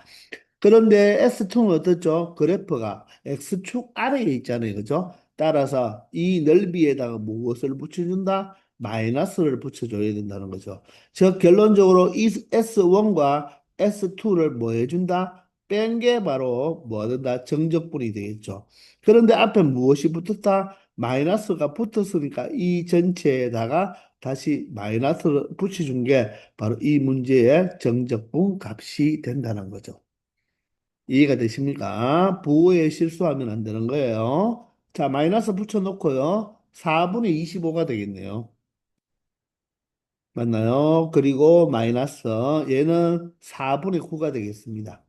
그런데 S2는 어떻죠? 그래프가 X축 아래에 있잖아요. 그죠? 따라서 이 넓이에다가 무엇을 붙여준다? 마이너스를 붙여줘야 된다는 거죠. 즉, 결론적으로 이 S1과 S2를 뭐 해준다? 뺀 게 바로 뭐 된다? 정적분이 되겠죠. 그런데 앞에 무엇이 붙었다? 마이너스가 붙었으니까 이 전체에다가 다시 마이너스를 붙여준 게 바로 이 문제의 정적분 값이 된다는 거죠. 이해가 되십니까? 부호에 실수하면 안 되는 거예요. 자, 마이너스 붙여놓고요. 4분의 25가 되겠네요. 맞나요? 그리고 마이너스 얘는 4분의 9가 되겠습니다.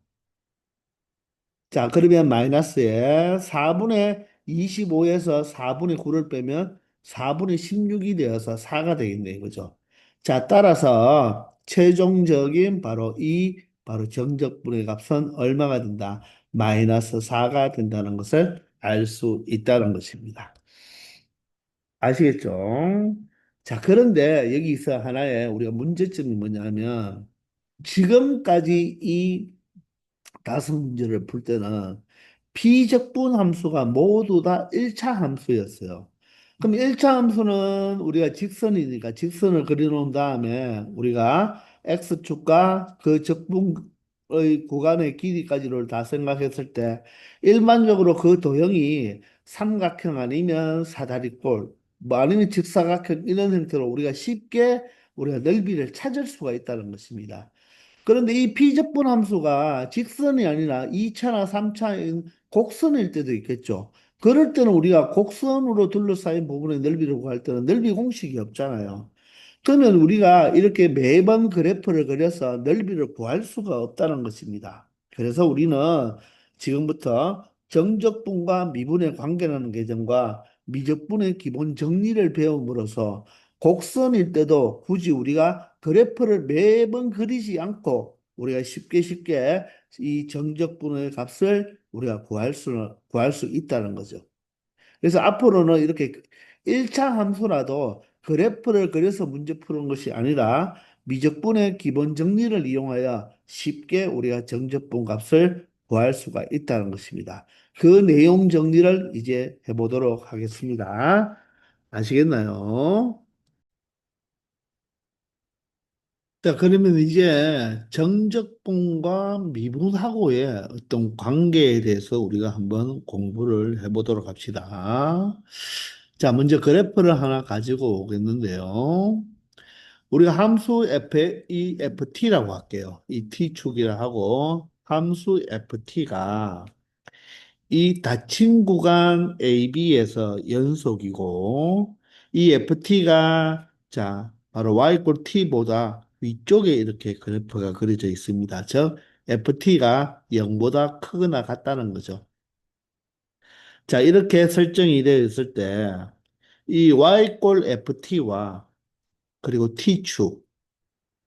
자, 그러면 마이너스에 4분의 25에서 4분의 9를 빼면 4분의 16이 되어서 4가 되겠네요. 그죠? 자, 따라서 최종적인 바로 정적분의 값은 얼마가 된다? 마이너스 4가 된다는 것을 알 수 있다는 것입니다. 아시겠죠? 자, 그런데 여기서 하나의 우리가 문제점이 뭐냐면 지금까지 이 다섯 문제를 풀 때는 비적분 함수가 모두 다 1차 함수였어요. 그럼 1차 함수는 우리가 직선이니까 직선을 그려놓은 다음에 우리가 x축과 그 적분의 구간의 길이까지를 다 생각했을 때 일반적으로 그 도형이 삼각형 아니면 사다리꼴 뭐 아니면 직사각형 이런 형태로 우리가 쉽게 넓이를 찾을 수가 있다는 것입니다. 그런데 이 피적분 함수가 직선이 아니라 2차나 3차인 곡선일 때도 있겠죠. 그럴 때는 우리가 곡선으로 둘러싸인 부분의 넓이를 구할 때는 넓이 공식이 없잖아요. 그러면 우리가 이렇게 매번 그래프를 그려서 넓이를 구할 수가 없다는 것입니다. 그래서 우리는 지금부터 정적분과 미분의 관계라는 개념과 미적분의 기본 정리를 배움으로써 곡선일 때도 굳이 우리가 그래프를 매번 그리지 않고 우리가 쉽게 이 정적분의 값을 우리가 구할 수 있다는 거죠. 그래서 앞으로는 이렇게 1차 함수라도 그래프를 그려서 문제 푸는 것이 아니라 미적분의 기본 정리를 이용하여 쉽게 우리가 정적분 값을 구할 수가 있다는 것입니다. 그 내용 정리를 이제 해보도록 하겠습니다. 아시겠나요? 자, 그러면 이제 정적분과 미분하고의 어떤 관계에 대해서 우리가 한번 공부를 해보도록 합시다. 자, 먼저 그래프를 하나 가지고 오겠는데요. 우리가 함수 이 ft라고 할게요. 이 t축이라 하고 함수 ft가 이 닫힌 구간 AB에서 연속이고 이 FT가 자 바로 Y 꼴 T보다 위쪽에 이렇게 그래프가 그려져 있습니다. 즉 FT가 0보다 크거나 같다는 거죠. 자 이렇게 설정이 되어 있을 때 이 Y 꼴 FT와 그리고 T축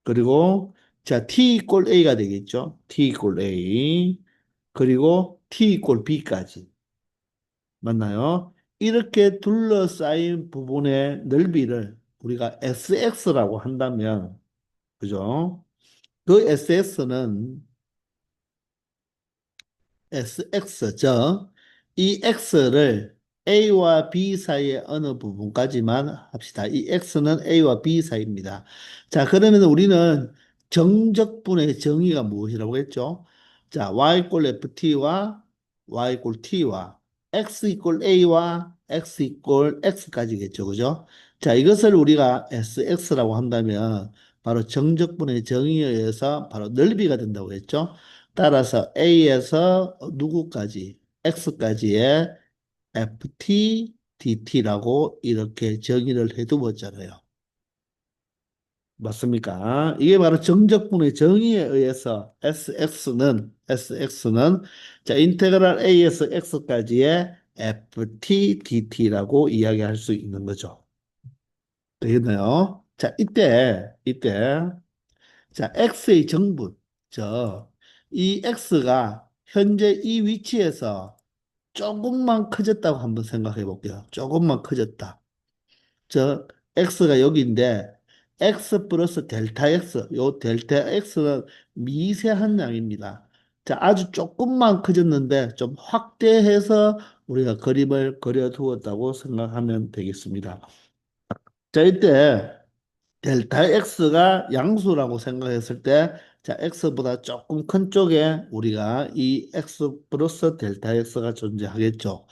그리고 자 T 이꼴 A가 되겠죠. T 이꼴 A 그리고 T 이꼴 B까지 맞나요? 이렇게 둘러싸인 부분의 넓이를 우리가 SX라고 한다면, 그죠? 그 SX는 SX죠. 이 X를 A와 B 사이의 어느 부분까지만 합시다. 이 X는 A와 B 사이입니다. 자, 그러면 우리는 정적분의 정의가 무엇이라고 했죠? 자, Y 이꼴 FT와 Y 이꼴 T와 X 이꼴 A와 X 이꼴 X까지겠죠. 그죠? 자, 이것을 우리가 SX라고 한다면 바로 정적분의 정의에 의해서 바로 넓이가 된다고 했죠. 따라서 A에서 누구까지, X까지의 FT, DT라고 이렇게 정의를 해두었잖아요. 맞습니까? 이게 바로 정적분의 정의에 의해서 SX는 자, 인테그랄 A에서 X까지의 FT, DT라고 이야기할 수 있는 거죠. 되겠나요? 자, 이때 자, X의 정분. 이 X가 현재 이 위치에서 조금만 커졌다고 한번 생각해 볼게요. 조금만 커졌다. 저, X가 여기인데, X 플러스 델타 X. 요 델타 X는 미세한 양입니다. 자, 아주 조금만 커졌는데, 좀 확대해서 우리가 그림을 그려 두었다고 생각하면 되겠습니다. 자, 이때, 델타 X가 양수라고 생각했을 때, 자, X보다 조금 큰 쪽에 우리가 이 X 플러스 델타 X가 존재하겠죠.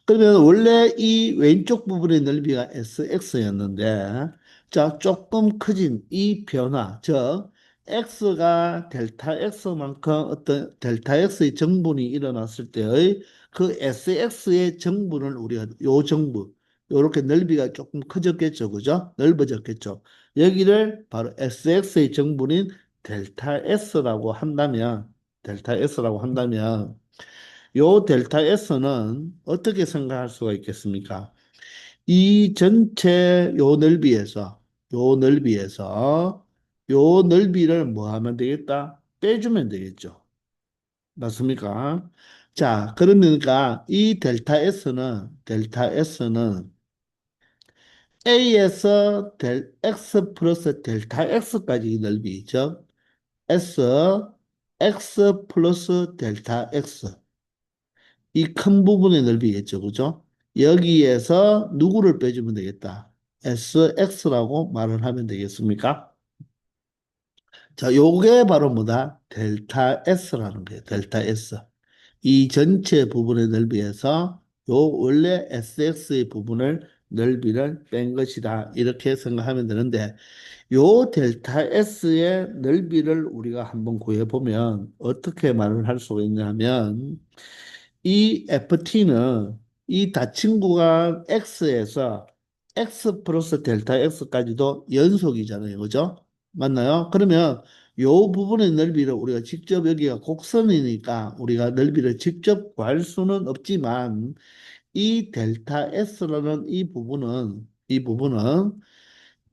그러면 원래 이 왼쪽 부분의 넓이가 SX였는데, 자, 조금 커진 이 변화, 즉, X가 델타 X만큼 어떤 델타 X의 정분이 일어났을 때의 그 SX의 정분을 우리가 요 정분, 요렇게 넓이가 조금 커졌겠죠. 그죠? 넓어졌겠죠. 여기를 바로 SX의 정분인 델타 S라고 한다면, 요 델타 S는 어떻게 생각할 수가 있겠습니까? 이 전체 요 넓이에서, 요 넓이를 뭐 하면 되겠다? 빼주면 되겠죠. 맞습니까? 자, 그러니까 이 델타 S는 A에서 X 플러스 델타 X까지 넓이, 즉, S, X 플러스 델타 X. 이 큰 부분의 넓이겠죠. 그죠? 여기에서 누구를 빼주면 되겠다. SX라고 말을 하면 되겠습니까? 자, 요게 바로 뭐다? 델타 S라는 거예요. 델타 S. 이 전체 부분의 넓이에서 요 원래 SX의 부분을 넓이를 뺀 것이다. 이렇게 생각하면 되는데 요 델타 S의 넓이를 우리가 한번 구해보면 어떻게 말을 할 수가 있냐면 이 FT는 이 닫힌 구간 X에서 X 플러스 델타 X까지도 연속이잖아요. 그죠? 맞나요? 그러면 요 부분의 넓이를 우리가 직접 여기가 곡선이니까 우리가 넓이를 직접 구할 수는 없지만 이 델타 S라는 이 부분은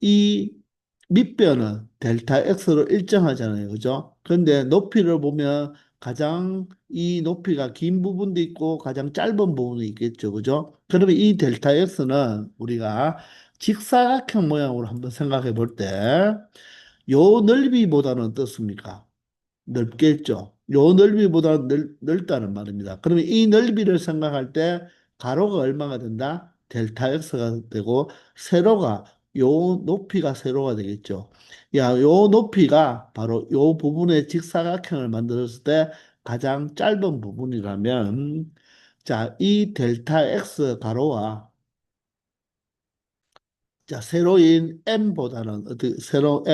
이 밑변은 델타 X로 일정하잖아요. 그죠? 그런데 높이를 보면 가장 이 높이가 긴 부분도 있고 가장 짧은 부분이 있겠죠. 그죠? 그러면 이 델타 X는 우리가 직사각형 모양으로 한번 생각해 볼 때, 요 넓이보다는 어떻습니까? 넓겠죠. 요 넓이보다 넓다는 말입니다. 그러면 이 넓이를 생각할 때 가로가 얼마가 된다? 델타 X가 되고 세로가 요 높이가 세로가 되겠죠. 야, 요 높이가 바로 요 부분의 직사각형을 만들었을 때 가장 짧은 부분이라면 자, 이 델타 X 가로와 자, 세로인 m보다는 어떻게 세로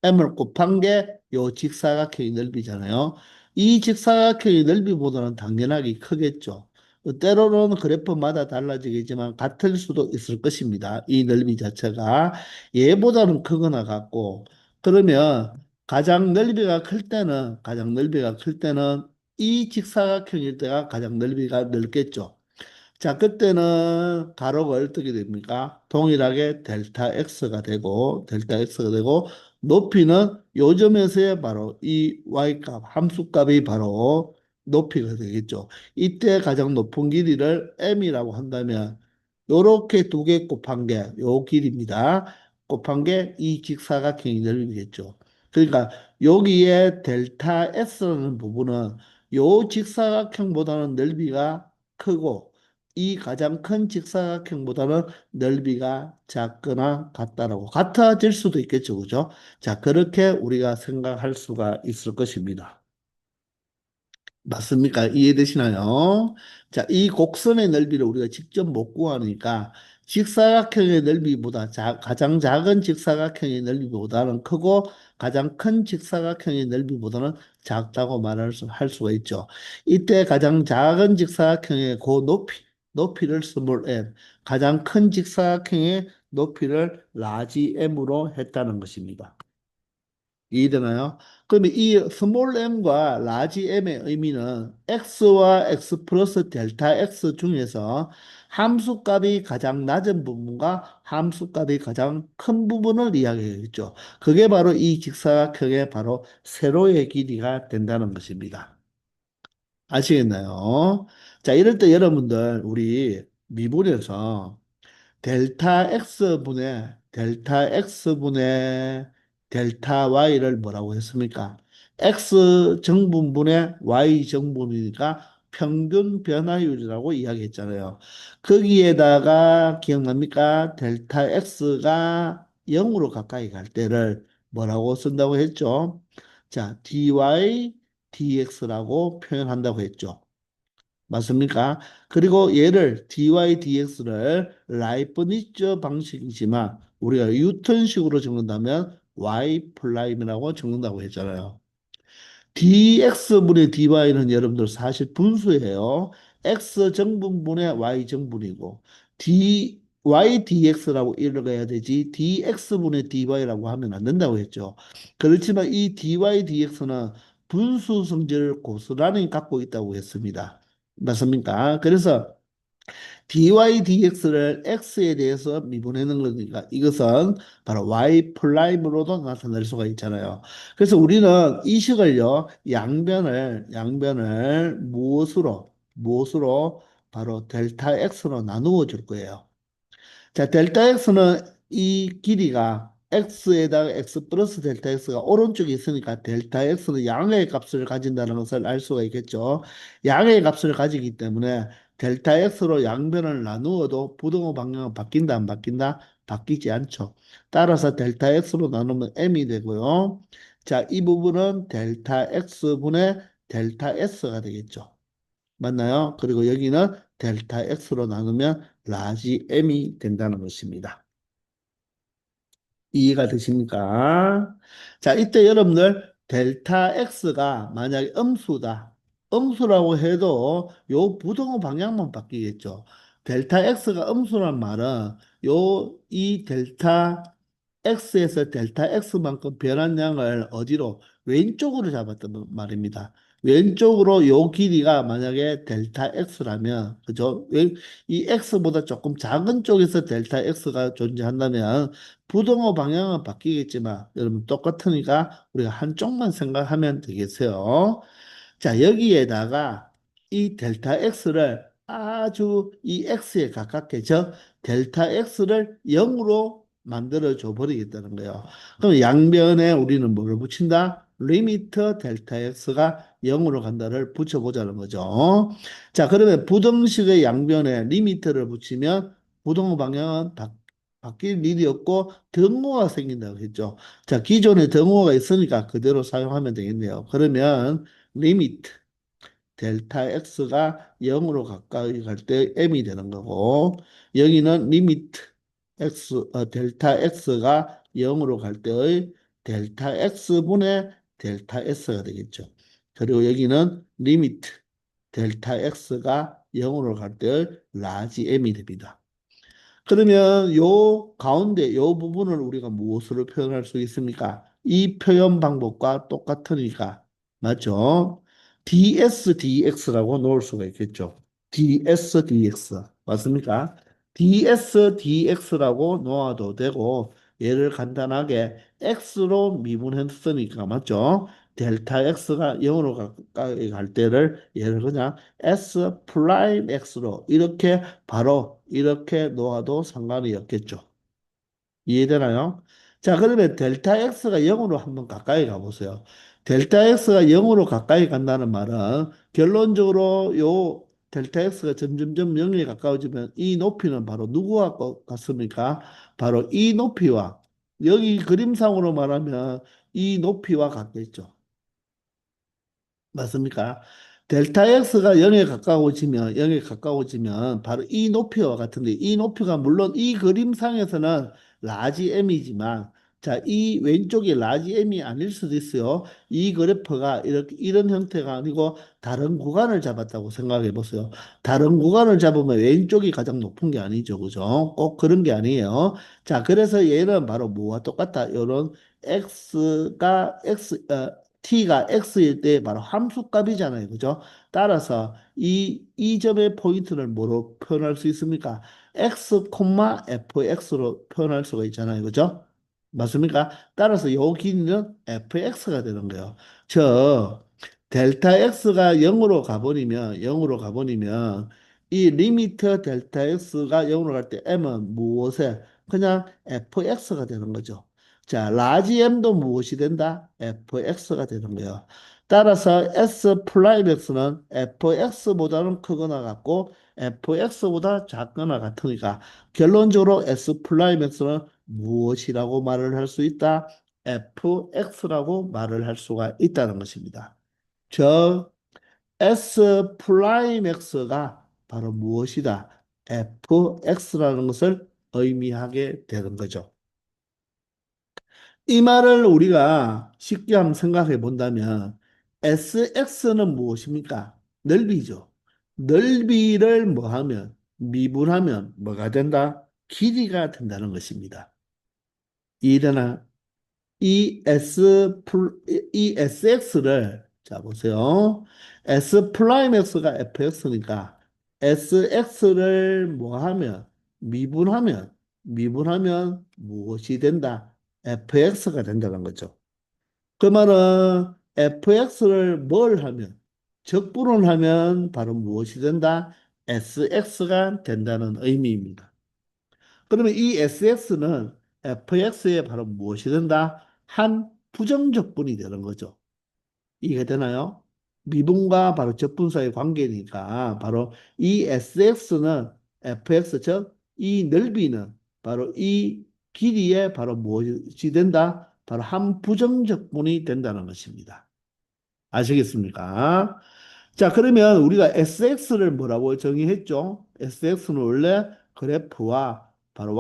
m을 곱한 게 요 직사각형의 넓이잖아요. 이 직사각형의 넓이보다는 당연하게 크겠죠. 때로는 그래프마다 달라지겠지만 같을 수도 있을 것입니다. 이 넓이 자체가 얘보다는 크거나 같고 그러면 가장 넓이가 클 때는 이 직사각형일 때가 가장 넓이가 넓겠죠. 자, 그때는 가로가 어떻게 됩니까? 동일하게 델타 X가 되고, 높이는 요점에서의 바로 이 Y값, 함수값이 바로 높이가 되겠죠. 이때 가장 높은 길이를 M이라고 한다면, 요렇게 두 개 곱한 게 요 길입니다. 곱한 게 이 직사각형의 넓이겠죠. 그러니까 여기에 델타 S라는 부분은 요 직사각형보다는 넓이가 크고 이 가장 큰 직사각형보다는 넓이가 작거나 같다라고 같아질 수도 있겠죠. 그죠? 자, 그렇게 우리가 생각할 수가 있을 것입니다. 맞습니까? 이해되시나요? 자, 이 곡선의 넓이를 우리가 직접 못 구하니까 직사각형의 넓이보다 가장 작은 직사각형의 넓이보다는 크고 가장 큰 직사각형의 넓이보다는 작다고 할 수가 있죠. 이때 가장 작은 직사각형의 그 높이를 스몰 m, 가장 큰 직사각형의 높이를 라지 m으로 했다는 것입니다. 이해되나요? 그러면 이 스몰 m과 라지 m의 의미는 x와 x 플러스 델타 x 중에서 함수값이 가장 낮은 부분과 함수값이 가장 큰 부분을 이야기하겠죠. 그게 바로 이 직사각형의 바로 세로의 길이가 된다는 것입니다. 아시겠나요? 자, 이럴 때 여러분들 우리 미분에서 델타 x분의 델타 y를 뭐라고 했습니까? x 정분분의 y 정분이니까 평균 변화율이라고 이야기했잖아요. 거기에다가 기억납니까? 델타 x가 0으로 가까이 갈 때를 뭐라고 쓴다고 했죠? 자, dy dx라고 표현한다고 했죠. 맞습니까? 그리고 얘를 dy dx를 라이프니츠 방식이지만 우리가 뉴턴식으로 적는다면 y 프라임이라고 적는다고 했잖아요. dx분의 dy는 여러분들 사실 분수예요. x 정분분의 y 정분이고 y dx라고 읽어야 되지 dx분의 dy라고 하면 안 된다고 했죠. 그렇지만 이 dy dx는 분수 성질을 고스란히 갖고 있다고 했습니다. 맞습니까? 그래서 dy dx를 x에 대해서 미분하는 거니까 이것은 바로 y 프라임으로도 나타낼 수가 있잖아요. 그래서 우리는 이 식을요, 양변을 무엇으로 바로 델타 x로 나누어 줄 거예요. 자, 델타 x는 이 길이가 x에다가 x 플러스 델타 x가 오른쪽에 있으니까 델타 x는 양의 값을 가진다는 것을 알 수가 있겠죠. 양의 값을 가지기 때문에 델타 x로 양변을 나누어도 부등호 방향은 바뀐다, 안 바뀐다? 바뀌지 않죠. 따라서 델타 x로 나누면 m이 되고요. 자, 이 부분은 델타 x분의 델타 s가 되겠죠. 맞나요? 그리고 여기는 델타 x로 나누면 라지 m이 된다는 것입니다. 이해가 되십니까? 자, 이때 여러분들 델타 x가 만약에 음수다. 음수라고 해도 요 부등호 방향만 바뀌겠죠. 델타 x가 음수란 말은 이 델타 x에서 델타 x만큼 변한 양을 어디로 왼쪽으로 잡았단 말입니다. 왼쪽으로 요 길이가 만약에 델타 x라면 그죠? 이 x보다 조금 작은 쪽에서 델타 x가 존재한다면 부등호 방향은 바뀌겠지만 여러분 똑같으니까 우리가 한쪽만 생각하면 되겠어요. 자, 여기에다가 이 델타 x를 아주 이 x에 가깝게 저 델타 x를 0으로 만들어 줘 버리겠다는 거예요. 그럼 양변에 우리는 뭐를 붙인다? 리미터 델타 x가 0으로 간다를 붙여보자는 거죠. 자, 그러면 부등식의 양변에 리미터를 붙이면 부등호 방향은 바뀔 일이 없고 등호가 생긴다고 했죠. 자, 기존에 등호가 있으니까 그대로 사용하면 되겠네요. 그러면 리미트 델타 x가 0으로 가까이 갈 때 m이 되는 거고 여기는 리미트 델타 x가 0으로 갈 때의 델타 x분의 델타 s가 되겠죠. 그리고 여기는 리미트 델타 x가 0으로 갈 때의 라지 m이 됩니다. 그러면 요 가운데 요 부분을 우리가 무엇으로 표현할 수 있습니까? 이 표현 방법과 똑같으니까 맞죠? ds dx라고 놓을 수가 있겠죠. ds dx 맞습니까? ds dx라고 놓아도 되고 얘를 간단하게 x로 미분했으니까 맞죠? 델타 x가 0으로 가까이 갈 때를 얘를 그냥 s 프라임 x로 이렇게 바로 이렇게 놓아도 상관이 없겠죠. 이해되나요? 자, 그러면 델타 x가 0으로 한번 가까이 가보세요. 델타 x가 0으로 가까이 간다는 말은 결론적으로 요 델타 x가 점점점 0에 가까워지면 이 높이는 바로 누구와 같습니까? 바로 이 높이와 여기 그림상으로 말하면 이 높이와 같겠죠. 맞습니까? 델타 x가 0에 가까워지면 바로 이 높이와 같은데 이 높이가 물론 이 그림상에서는 라지 m이지만 자, 이 왼쪽이 라지 m이 아닐 수도 있어요. 이 그래프가 이렇게 이런 형태가 아니고 다른 구간을 잡았다고 생각해 보세요. 다른 구간을 잡으면 왼쪽이 가장 높은 게 아니죠. 그죠? 꼭 그런 게 아니에요. 자, 그래서 얘는 바로 뭐와 똑같다. 이런 t가 x일 때 바로 함수값이잖아요. 그죠? 따라서 이 점의 포인트를 뭐로 표현할 수 있습니까? x, fx로 표현할 수가 있잖아요. 그죠? 맞습니까? 따라서 요 길이는 fx가 되는 거예요. 저 델타 x가 0으로 가버리면 이 리미트 델타 x가 0으로 갈 때 m은 무엇에? 그냥 fx가 되는 거죠. 자, 라지 m도 무엇이 된다? fx가 되는 거예요. 따라서 s 프라임 x는 fx보다는 크거나 같고 fx보다 작거나 같으니까 결론적으로 s 프라임 x는 무엇이라고 말을 할 수 있다? fx라고 말을 할 수가 있다는 것입니다. 저 s 프라임 x가 바로 무엇이다? fx라는 것을 의미하게 되는 거죠. 이 말을 우리가 쉽게 한번 생각해 본다면 SX는 무엇입니까? 넓이죠. 넓이를 뭐 하면 미분하면 뭐가 된다? 길이가 된다는 것입니다. 이러나 이 SX를 자 보세요. S 프라임 X가 FX니까 SX를 뭐 하면 미분하면 무엇이 된다? FX가 된다는 거죠. 그 말은 FX를 뭘 하면 적분을 하면 바로 무엇이 된다? SX가 된다는 의미입니다. 그러면 이 SX는 FX에 바로 무엇이 된다? 한 부정적분이 되는 거죠. 이해가 되나요? 미분과 바로 적분 사이의 관계니까 바로 이 SX는 FX 즉 이 넓이는 바로 이 길이에 바로 무엇이 된다? 바로 한 부정적분이 된다는 것입니다. 아시겠습니까? 자, 그러면 우리가 SX를 뭐라고 정의했죠? SX는 원래 그래프와 바로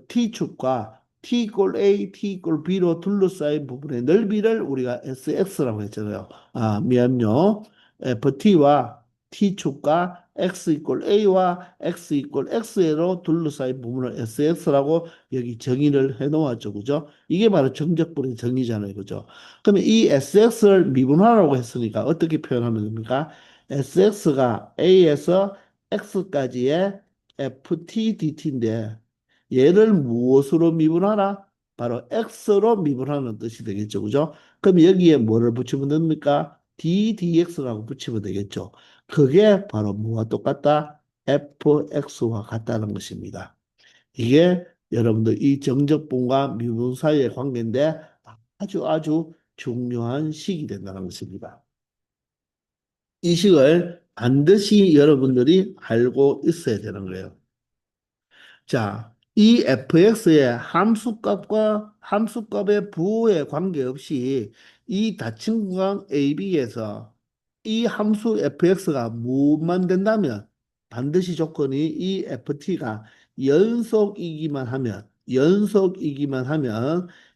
T축과 T 이꼴 A, T 이꼴 B로 둘러싸인 부분의 넓이를 우리가 SX라고 했잖아요. 아, 미안요. FT와 T축과 X 이꼴 A와 X 이꼴 X로 둘러싸인 부분을 SX라고 여기 정의를 해 놓았죠. 그죠? 이게 바로 정적분의 정의잖아요. 그죠? 그러면 이 SX를 미분하라고 했으니까 어떻게 표현하면 됩니까? SX가 A에서 X까지의 FT DT인데 얘를 무엇으로 미분하라? 바로 X로 미분하는 뜻이 되겠죠. 그죠? 그럼 여기에 뭐를 붙이면 됩니까? DDX라고 붙이면 되겠죠. 그게 바로 뭐와 똑같다? FX와 같다는 것입니다. 이게 여러분들 이 정적분과 미분 사이의 관계인데 아주 중요한 식이 된다는 것입니다. 이 식을 반드시 여러분들이 알고 있어야 되는 거예요. 자, 이 fx의 함수값의 부호에 관계없이 이 닫힌 구간 AB에서 이 함수 fx가 무엇만 된다면 반드시 조건이 이 ft가 연속이기만 하면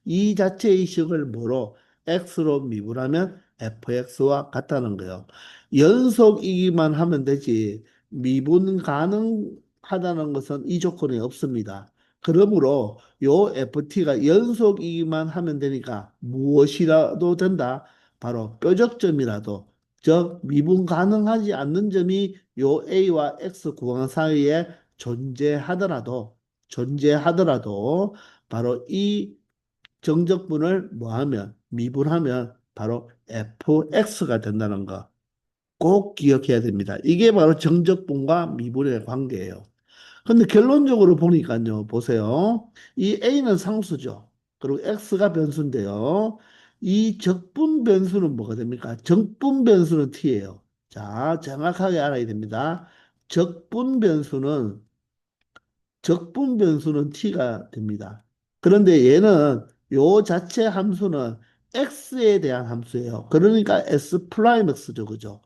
이 자체의 식을 뭐로 x로 미분하면 fx와 같다는 거예요. 연속이기만 하면 되지 미분 가능하다는 것은 이 조건이 없습니다. 그러므로 요 FT가 연속이기만 하면 되니까 무엇이라도 된다. 바로 뾰족점이라도 즉 미분 가능하지 않는 점이 요 A와 X 구간 사이에 존재하더라도 바로 이 정적분을 뭐하면 미분하면 바로 fx가 된다는 거 꼭 기억해야 됩니다. 이게 바로 정적분과 미분의 관계예요. 근데 결론적으로 보니까요, 보세요. 이 A는 상수죠. 그리고 X가 변수인데요. 이 적분 변수는 뭐가 됩니까? 적분 변수는 T예요. 자, 정확하게 알아야 됩니다. 적분 변수는 적분 변수는 t가 됩니다. 그런데 얘는 요 자체 함수는 x에 대한 함수예요. 그러니까 s 프라임 x죠. 그죠?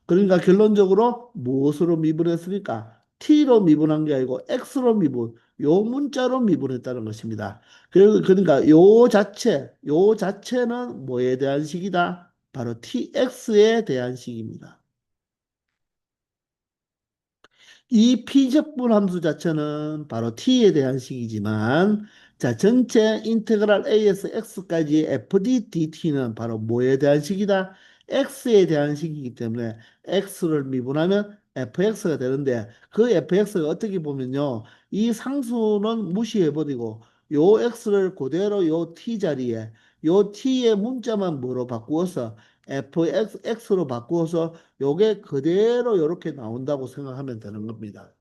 그러니까 결론적으로 무엇으로 미분했습니까? t로 미분한 게 아니고 x로 미분, 요 문자로 미분했다는 것입니다. 그러니까 요 자체는 뭐에 대한 식이다? 바로 tx에 대한 식입니다. 이 피적분 함수 자체는 바로 t에 대한 식이지만 자 전체 인테그랄 a에서 x까지 fd dt는 바로 뭐에 대한 식이다? x에 대한 식이기 때문에 x를 미분하면 fx가 되는데 그 fx가 어떻게 보면요. 이 상수는 무시해버리고 요 x를 그대로 요 t 자리에 요 t의 문자만 뭐로 바꾸어서 fx로 바꾸어서 요게 그대로 이렇게 나온다고 생각하면 되는 겁니다.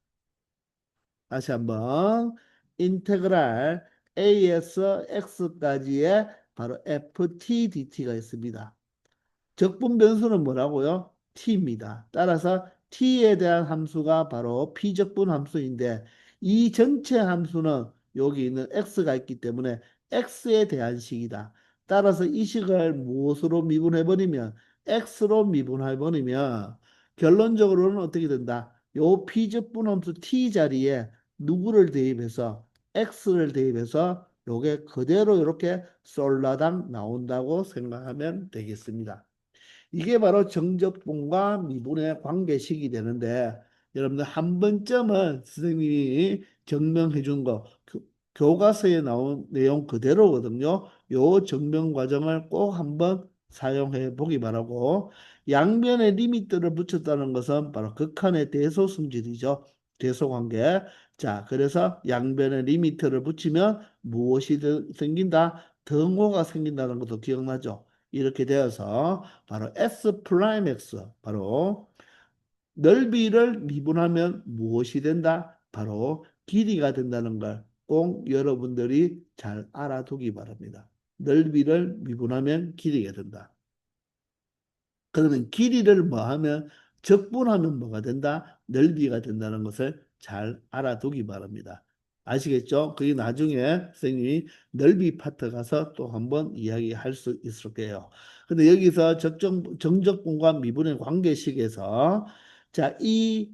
다시 한번 인테그랄 a에서 x까지의 바로 ft dt가 있습니다. 적분 변수는 뭐라고요? t입니다. 따라서 t에 대한 함수가 바로 피적분 함수인데 이 전체 함수는 여기 있는 x가 있기 때문에 x에 대한 식이다. 따라서 이 식을 무엇으로 미분해버리면 x로 미분해버리면 결론적으로는 어떻게 된다? 요 피적분 함수 t 자리에 누구를 대입해서 x를 대입해서 요게 그대로 이렇게 솔라당 나온다고 생각하면 되겠습니다. 이게 바로 정적분과 미분의 관계식이 되는데 여러분들 한 번쯤은 선생님이 증명해 준 거 교과서에 나온 내용 그대로거든요. 요 증명 과정을 꼭 한번 사용해 보기 바라고 양변에 리미트를 붙였다는 것은 바로 극한의 대소승질이죠. 대소관계. 자, 그래서 양변에 리미트를 붙이면 무엇이 생긴다? 등호가 생긴다는 것도 기억나죠? 이렇게 되어서 바로 S 프라임 X 바로 넓이를 미분하면 무엇이 된다? 바로 길이가 된다는 걸 꼭 여러분들이 잘 알아두기 바랍니다. 넓이를 미분하면 길이가 된다. 그러면 길이를 뭐 하면 적분하면 뭐가 된다? 넓이가 된다는 것을 잘 알아두기 바랍니다. 아시겠죠? 그게 나중에 선생님이 넓이 파트 가서 또 한번 이야기할 수 있을 거예요. 근데 여기서 정적분과 미분의 관계식에서 자, 이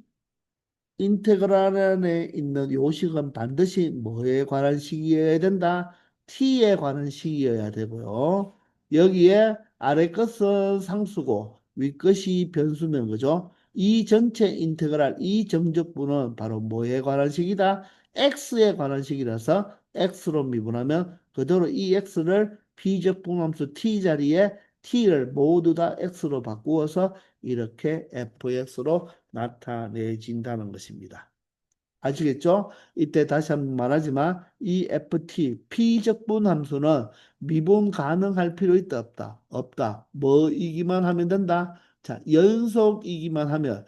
인테그랄 안에 있는 요식은 반드시 뭐에 관한 식이어야 된다? t에 관한 식이어야 되고요. 여기에 아래 것은 상수고 위 것이 변수면 그죠? 이 전체 인테그랄 이 정적분은 바로 뭐에 관한 식이다? x에 관한 식이라서 x로 미분하면 그대로 이 x를 비적분함수 t 자리에 t를 모두 다 x로 바꾸어서 이렇게 fx로 나타내진다는 것입니다. 아시겠죠? 이때 다시 한번 말하지만 이 FT, 피적분 함수는 미분 가능할 필요 있다, 없다? 없다. 뭐이기만 하면 된다? 자, 연속이기만 하면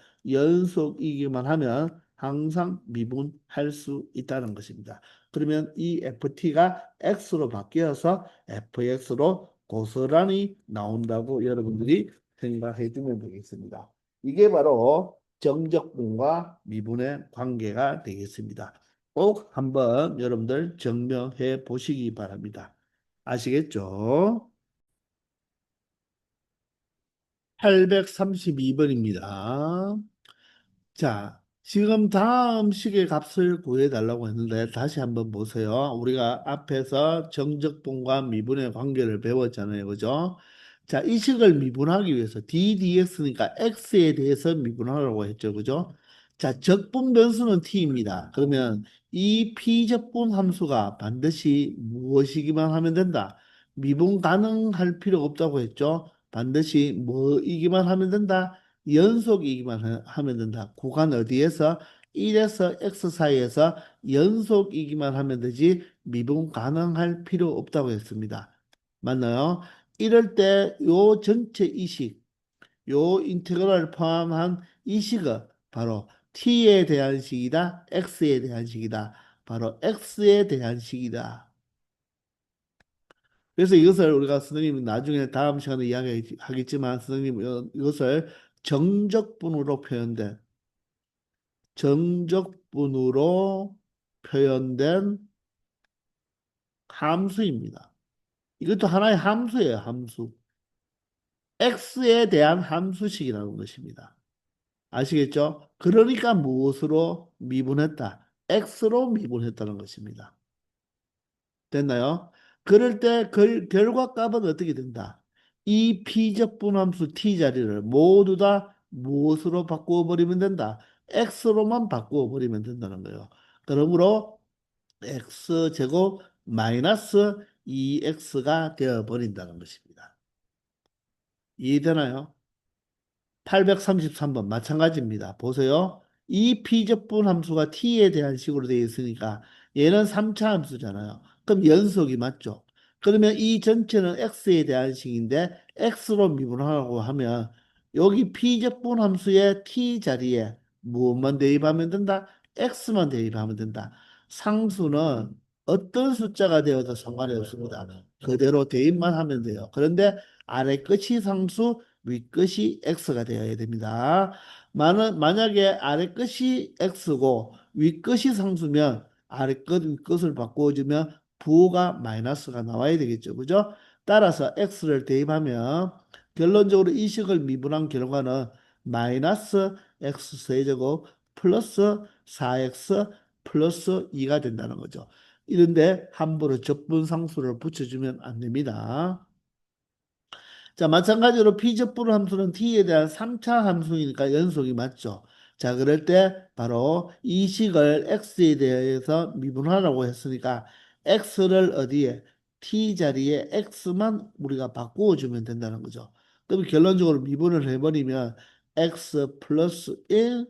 항상 미분할 수 있다는 것입니다. 그러면 이 FT가 X로 바뀌어서 FX로 고스란히 나온다고 여러분들이 생각해 두면 되겠습니다. 이게 바로 정적분과 미분의 관계가 되겠습니다. 꼭 한번 여러분들 증명해 보시기 바랍니다. 아시겠죠? 832번입니다. 자, 지금 다음 식의 값을 구해달라고 했는데 다시 한번 보세요. 우리가 앞에서 정적분과 미분의 관계를 배웠잖아요. 그죠? 자, 이 식을 미분하기 위해서 ddx니까 x에 대해서 미분하라고 했죠. 그죠? 자, 적분 변수는 t입니다. 그러면 이 피적분 함수가 반드시 무엇이기만 하면 된다? 미분 가능할 필요 없다고 했죠. 반드시 뭐이기만 하면 된다? 연속이기만 하면 된다. 구간 어디에서? 1에서 x 사이에서 연속이기만 하면 되지 미분 가능할 필요 없다고 했습니다. 맞나요? 이럴 때 요 전체 이식, 요 인테그랄 포함한 이식은 바로 t에 대한 식이다, x에 대한 식이다. 바로 x에 대한 식이다. 그래서 이것을 우리가 선생님 나중에 다음 시간에 이야기하겠지만 선생님 이것을 정적분으로 표현된 정적분으로 표현된 함수입니다. 이것도 하나의 함수예요, 함수. x에 대한 함수식이라는 것입니다. 아시겠죠? 그러니까 무엇으로 미분했다? x로 미분했다는 것입니다. 됐나요? 그럴 때 결과값은 어떻게 된다? 이 피적분함수 t 자리를 모두 다 무엇으로 바꾸어 버리면 된다? x로만 바꾸어 버리면 된다는 거예요. 그러므로 x제곱 마이너스 2x가 되어 버린다는 것입니다. 이해되나요? 833번 마찬가지입니다. 보세요. 이 피적분 함수가 t에 대한 식으로 되어 있으니까 얘는 3차 함수잖아요. 그럼 연속이 맞죠? 그러면 이 전체는 x에 대한 식인데 x로 미분하라고 하면 여기 피적분 함수의 t 자리에 무엇만 대입하면 된다? x만 대입하면 된다. 상수는 어떤 숫자가 되어도 상관이 없습니다. 그대로 대입만 하면 돼요. 그런데 아래 끝이 상수, 윗끝이 x가 되어야 됩니다. 만약에 아래 끝이 x고 윗끝이 상수면 아래 끝, 윗끝을 바꿔주면 부호가 마이너스가 나와야 되겠죠. 그죠? 따라서 x를 대입하면 결론적으로 이 식을 미분한 결과는 마이너스 x 세제곱 플러스 4x 플러스 2가 된다는 거죠. 이런데 함부로 적분상수를 붙여주면 안 됩니다. 자, 마찬가지로 피적분 함수는 t에 대한 3차 함수이니까 연속이 맞죠. 자, 그럴 때 바로 이 식을 x에 대해서 미분하라고 했으니까 x를 어디에? t 자리에 x만 우리가 바꾸어 주면 된다는 거죠. 그럼 결론적으로 미분을 해버리면 x 플러스 1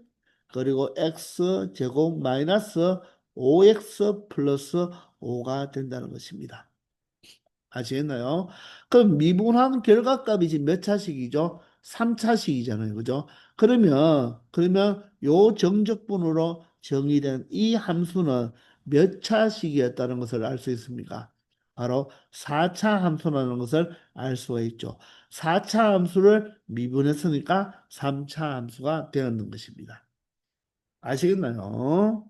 그리고 x 제곱 마이너스 5x 플러스 5가 된다는 것입니다. 아시겠나요? 그럼 미분한 결과값이 지금 몇 차식이죠? 3차식이잖아요. 그죠? 그러면 요 정적분으로 정의된 이 함수는 몇 차식이었다는 것을 알 수 있습니까? 바로 4차 함수라는 것을 알 수가 있죠. 4차 함수를 미분했으니까 3차 함수가 되었는 것입니다. 아시겠나요?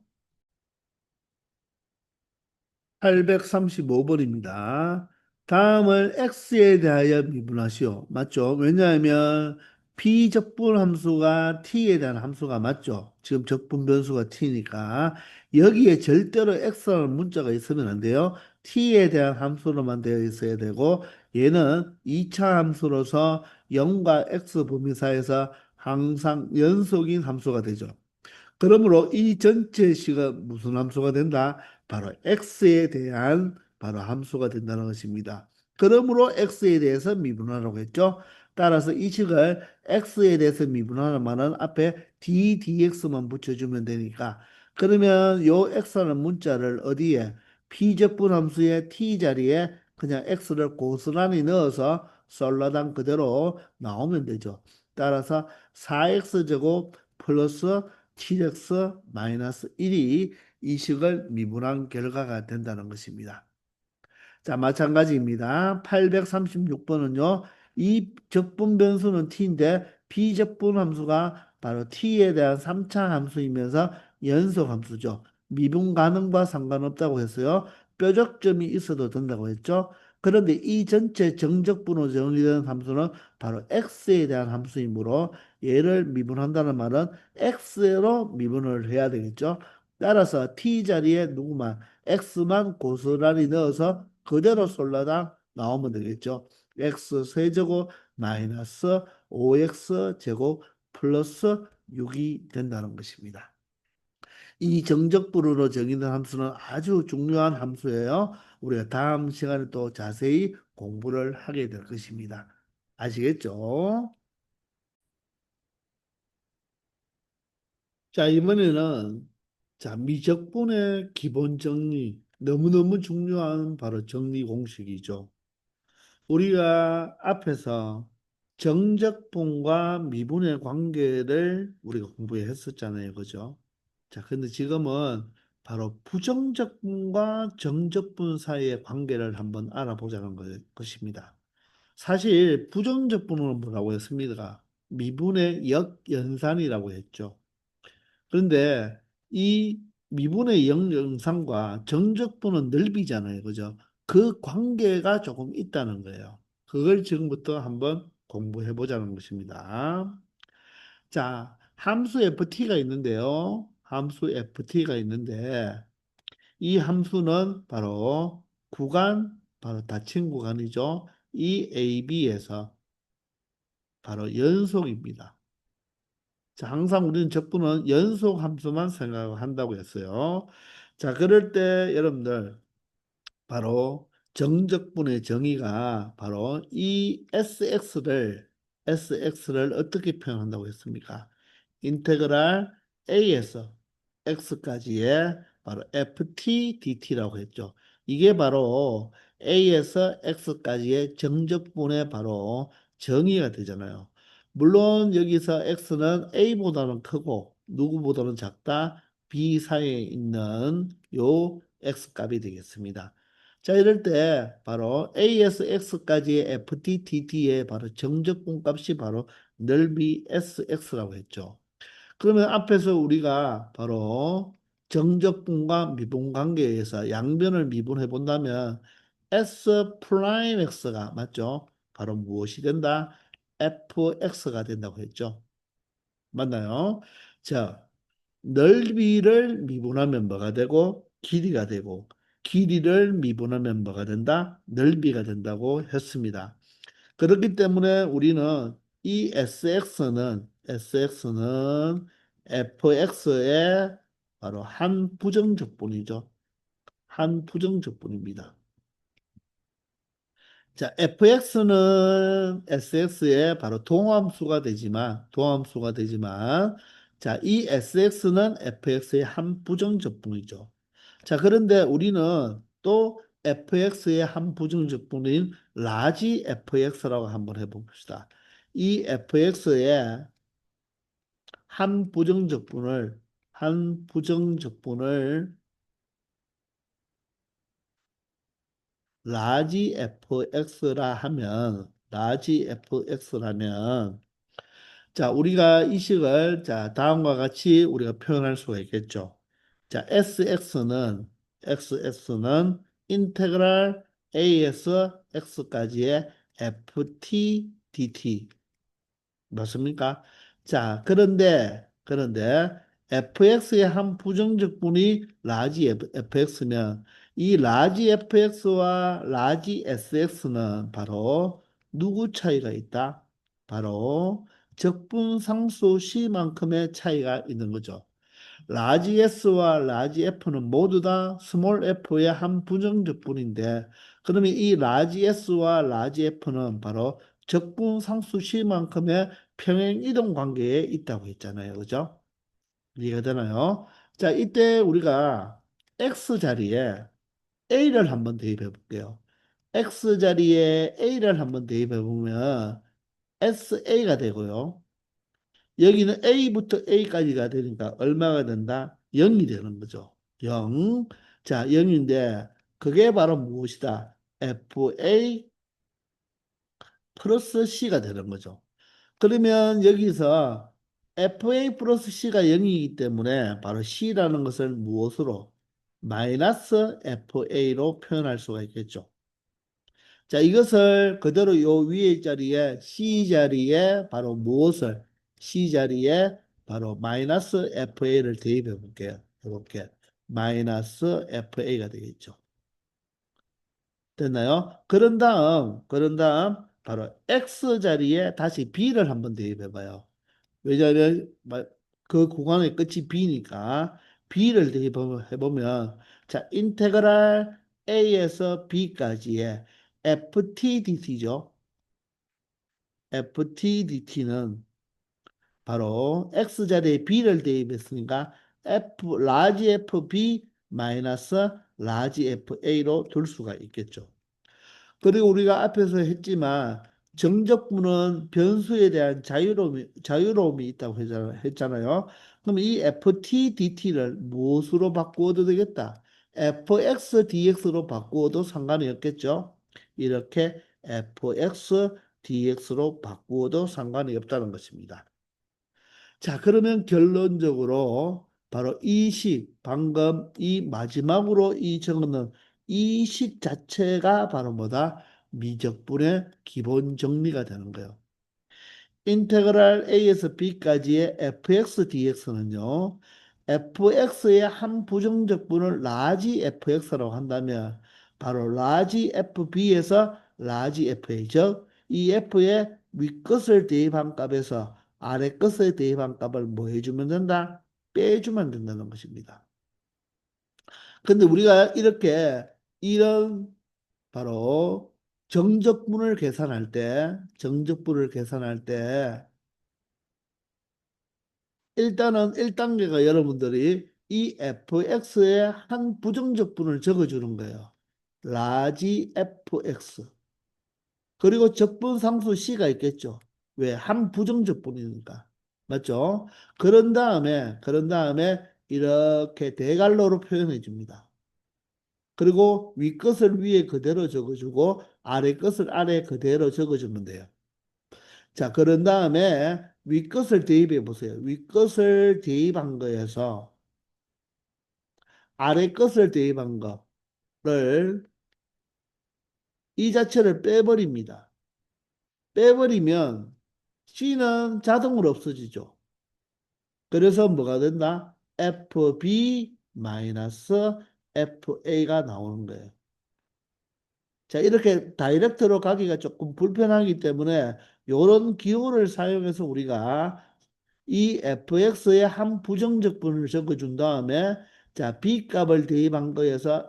835번입니다. 다음을 x에 대하여 미분하시오. 맞죠? 왜냐하면 비적분 함수가 t에 대한 함수가 맞죠? 지금 적분 변수가 t니까 여기에 절대로 x라는 문자가 있으면 안 돼요. t에 대한 함수로만 되어 있어야 되고 얘는 2차 함수로서 0과 x 범위 사이에서 항상 연속인 함수가 되죠. 그러므로 이 전체 식은 무슨 함수가 된다? 바로 x에 대한 바로 함수가 된다는 것입니다. 그러므로 x에 대해서 미분하라고 했죠. 따라서 이 식을 x에 대해서 미분하는 말은 앞에 dx만 붙여주면 되니까 그러면 요 x라는 문자를 어디에 피적분 함수의 t 자리에 그냥 x를 고스란히 넣어서 솔라당 그대로 나오면 되죠. 따라서 4x제곱 플러스 7x 마이너스 1이 이 식을 미분한 결과가 된다는 것입니다. 자, 마찬가지입니다. 836번은요. 이 적분 변수는 t인데 비적분 함수가 바로 t에 대한 3차 함수이면서 연속 함수죠. 미분 가능과 상관없다고 했어요. 뾰족점이 있어도 된다고 했죠. 그런데 이 전체 정적분으로 정의되는 함수는 바로 x에 대한 함수이므로 얘를 미분한다는 말은 x로 미분을 해야 되겠죠. 따라서 t 자리에 누구만 x만 고스란히 넣어서 그대로 솔라당 나오면 되겠죠. x 세제곱 마이너스 5x 제곱 플러스 6이 된다는 것입니다. 이 정적분으로 정의된 함수는 아주 중요한 함수예요. 우리가 다음 시간에 또 자세히 공부를 하게 될 것입니다. 아시겠죠? 자, 이번에는 자, 미적분의 기본 정리, 너무너무 중요한 바로 정리 공식이죠. 우리가 앞에서 정적분과 미분의 관계를 우리가 공부했었잖아요. 그죠? 자, 근데 지금은 바로 부정적분과 정적분 사이의 관계를 한번 알아보자는 것입니다. 사실 부정적분은 뭐라고 했습니까? 미분의 역연산이라고 했죠. 그런데 이 미분의 역연산과 정적분은 넓이잖아요. 그죠? 그 관계가 조금 있다는 거예요. 그걸 지금부터 한번 공부해 보자는 것입니다. 자, 함수 ft가 있는데요. 함수 ft가 있는데 이 함수는 바로 바로 닫힌 구간이죠. 이 AB에서 바로 연속입니다. 자, 항상 우리는 적분은 연속 함수만 생각한다고 했어요. 자, 그럴 때 여러분들 바로 정적분의 정의가 바로 이 SX를 어떻게 표현한다고 했습니까? 인테그랄 A에서 X까지의 바로 FT DT라고 했죠. 이게 바로 A에서 X까지의 정적분의 바로 정의가 되잖아요. 물론 여기서 X는 A보다는 크고 누구보다는 작다. B 사이에 있는 요 X 값이 되겠습니다. 자, 이럴 때 바로 A에서 X까지의 FTTT의 바로 정적분 값이 바로 넓이 SX라고 했죠. 그러면 앞에서 우리가 바로 정적분과 미분 관계에 의해서 양변을 미분해 본다면 S 프라임 X가 맞죠? 바로 무엇이 된다? FX가 된다고 했죠. 맞나요? 자, 넓이를 미분하면 뭐가 되고 길이가 되고 길이를 미분하면 뭐가 된다? 넓이가 된다고 했습니다. 그렇기 때문에 우리는 이 SX는 FX의 바로 한 부정적분이죠. 한 부정적분입니다. 자, fx는 sx의 바로 동함수가 되지만, 자, 이 sx는 fx의 한 부정적분이죠. 자, 그런데 우리는 또 fx의 한 부정적분인 라지 fx라고 한번 해봅시다. 이 fx의 한 부정적분을 라지 fx라면, 자, 우리가 이 식을, 자, 다음과 같이 우리가 표현할 수가 있겠죠. 자, SX는 인테그랄 A에서 X까지의 FT dt. 맞습니까? 자, 그런데 fx의 한 부정적분이 라지 fx면 이 라지 fx와 라지 sx는 바로 누구 차이가 있다? 바로 적분상수 c만큼의 차이가 있는 거죠. 라지 S와 라지 F는 모두 다 스몰 f의 한 부정적분인데 그러면 이 라지 S와 라지 F는 바로 적분상수 C만큼의 평행이동 관계에 있다고 했잖아요. 그죠? 이해가 되나요? 자, 이때 우리가 X 자리에 A를 한번 대입해 볼게요. X 자리에 A를 한번 대입해 보면 SA가 되고요. 여기는 A부터 A까지가 되니까 얼마가 된다? 0이 되는 거죠. 0. 자, 0인데 그게 바로 무엇이다? FA 플러스 C가 되는 거죠. 그러면 여기서 FA 플러스 C가 0이기 때문에 바로 C라는 것을 무엇으로? 마이너스 FA로 표현할 수가 있겠죠. 자, 이것을 그대로 요 위에 자리에 C 자리에 바로 무엇을 C 자리에 바로 마이너스 FA를 대입해 볼게요. 이렇게 마이너스 FA가 되겠죠. 됐나요? 그런 다음 바로 X 자리에 다시 B를 한번 대입해 봐요. 왜냐하면 그 구간의 끝이 B니까 B를 대입해 보면 자, 인테그랄 A에서 B까지의 FTDT죠. FTDT는 바로 X자리에 B를 대입했으니까 라지 FB 마이너스 라지 FA로 둘 수가 있겠죠. 그리고 우리가 앞에서 했지만 정적분은 변수에 대한 자유로움이 있다고 했잖아요. 그럼 이 ftdt를 무엇으로 바꾸어도 되겠다. fxdx로 바꾸어도 상관이 없겠죠. 이렇게 fxdx로 바꾸어도 상관이 없다는 것입니다. 자, 그러면 결론적으로 바로 이 식, 방금 이 마지막으로 이 적어놓은 이 식 자체가 바로 뭐다? 미적분의 기본 정리가 되는 거예요. 인테그랄 a에서 b까지의 fx dx는요. fx의 한 부정적분을 라지 fx라고 한다면 바로 라지 fb에서 라지 fa 즉 이 f의 윗것을 대입한 값에서 아랫것을 대입한 값을 뭐 해주면 된다? 빼주면 된다는 것입니다. 근데 우리가 이렇게 이런 바로 정적분을 계산할 때 일단은 1단계가 여러분들이 이 fx의 한 부정적분을 적어주는 거예요. 라지 fx. 그리고 적분상수 c가 있겠죠. 왜? 한 부정적분이니까. 맞죠? 그런 다음에 이렇게 대갈로로 표현해 줍니다. 그리고 윗것을 위에 그대로 적어주고 아래 것을 아래 그대로 적어주면 돼요. 자, 그런 다음에 윗것을 대입해 보세요. 윗것을 대입한 거에서 아래 것을 대입한 거를 이 자체를 빼버립니다. 빼버리면 C는 자동으로 없어지죠. 그래서 뭐가 된다? FB-FA가 나오는 거예요. 자, 이렇게 다이렉트로 가기가 조금 불편하기 때문에 이런 기호를 사용해서 우리가 이 fx의 한 부정적분을 적어준 다음에 자, b 값을 대입한 거에서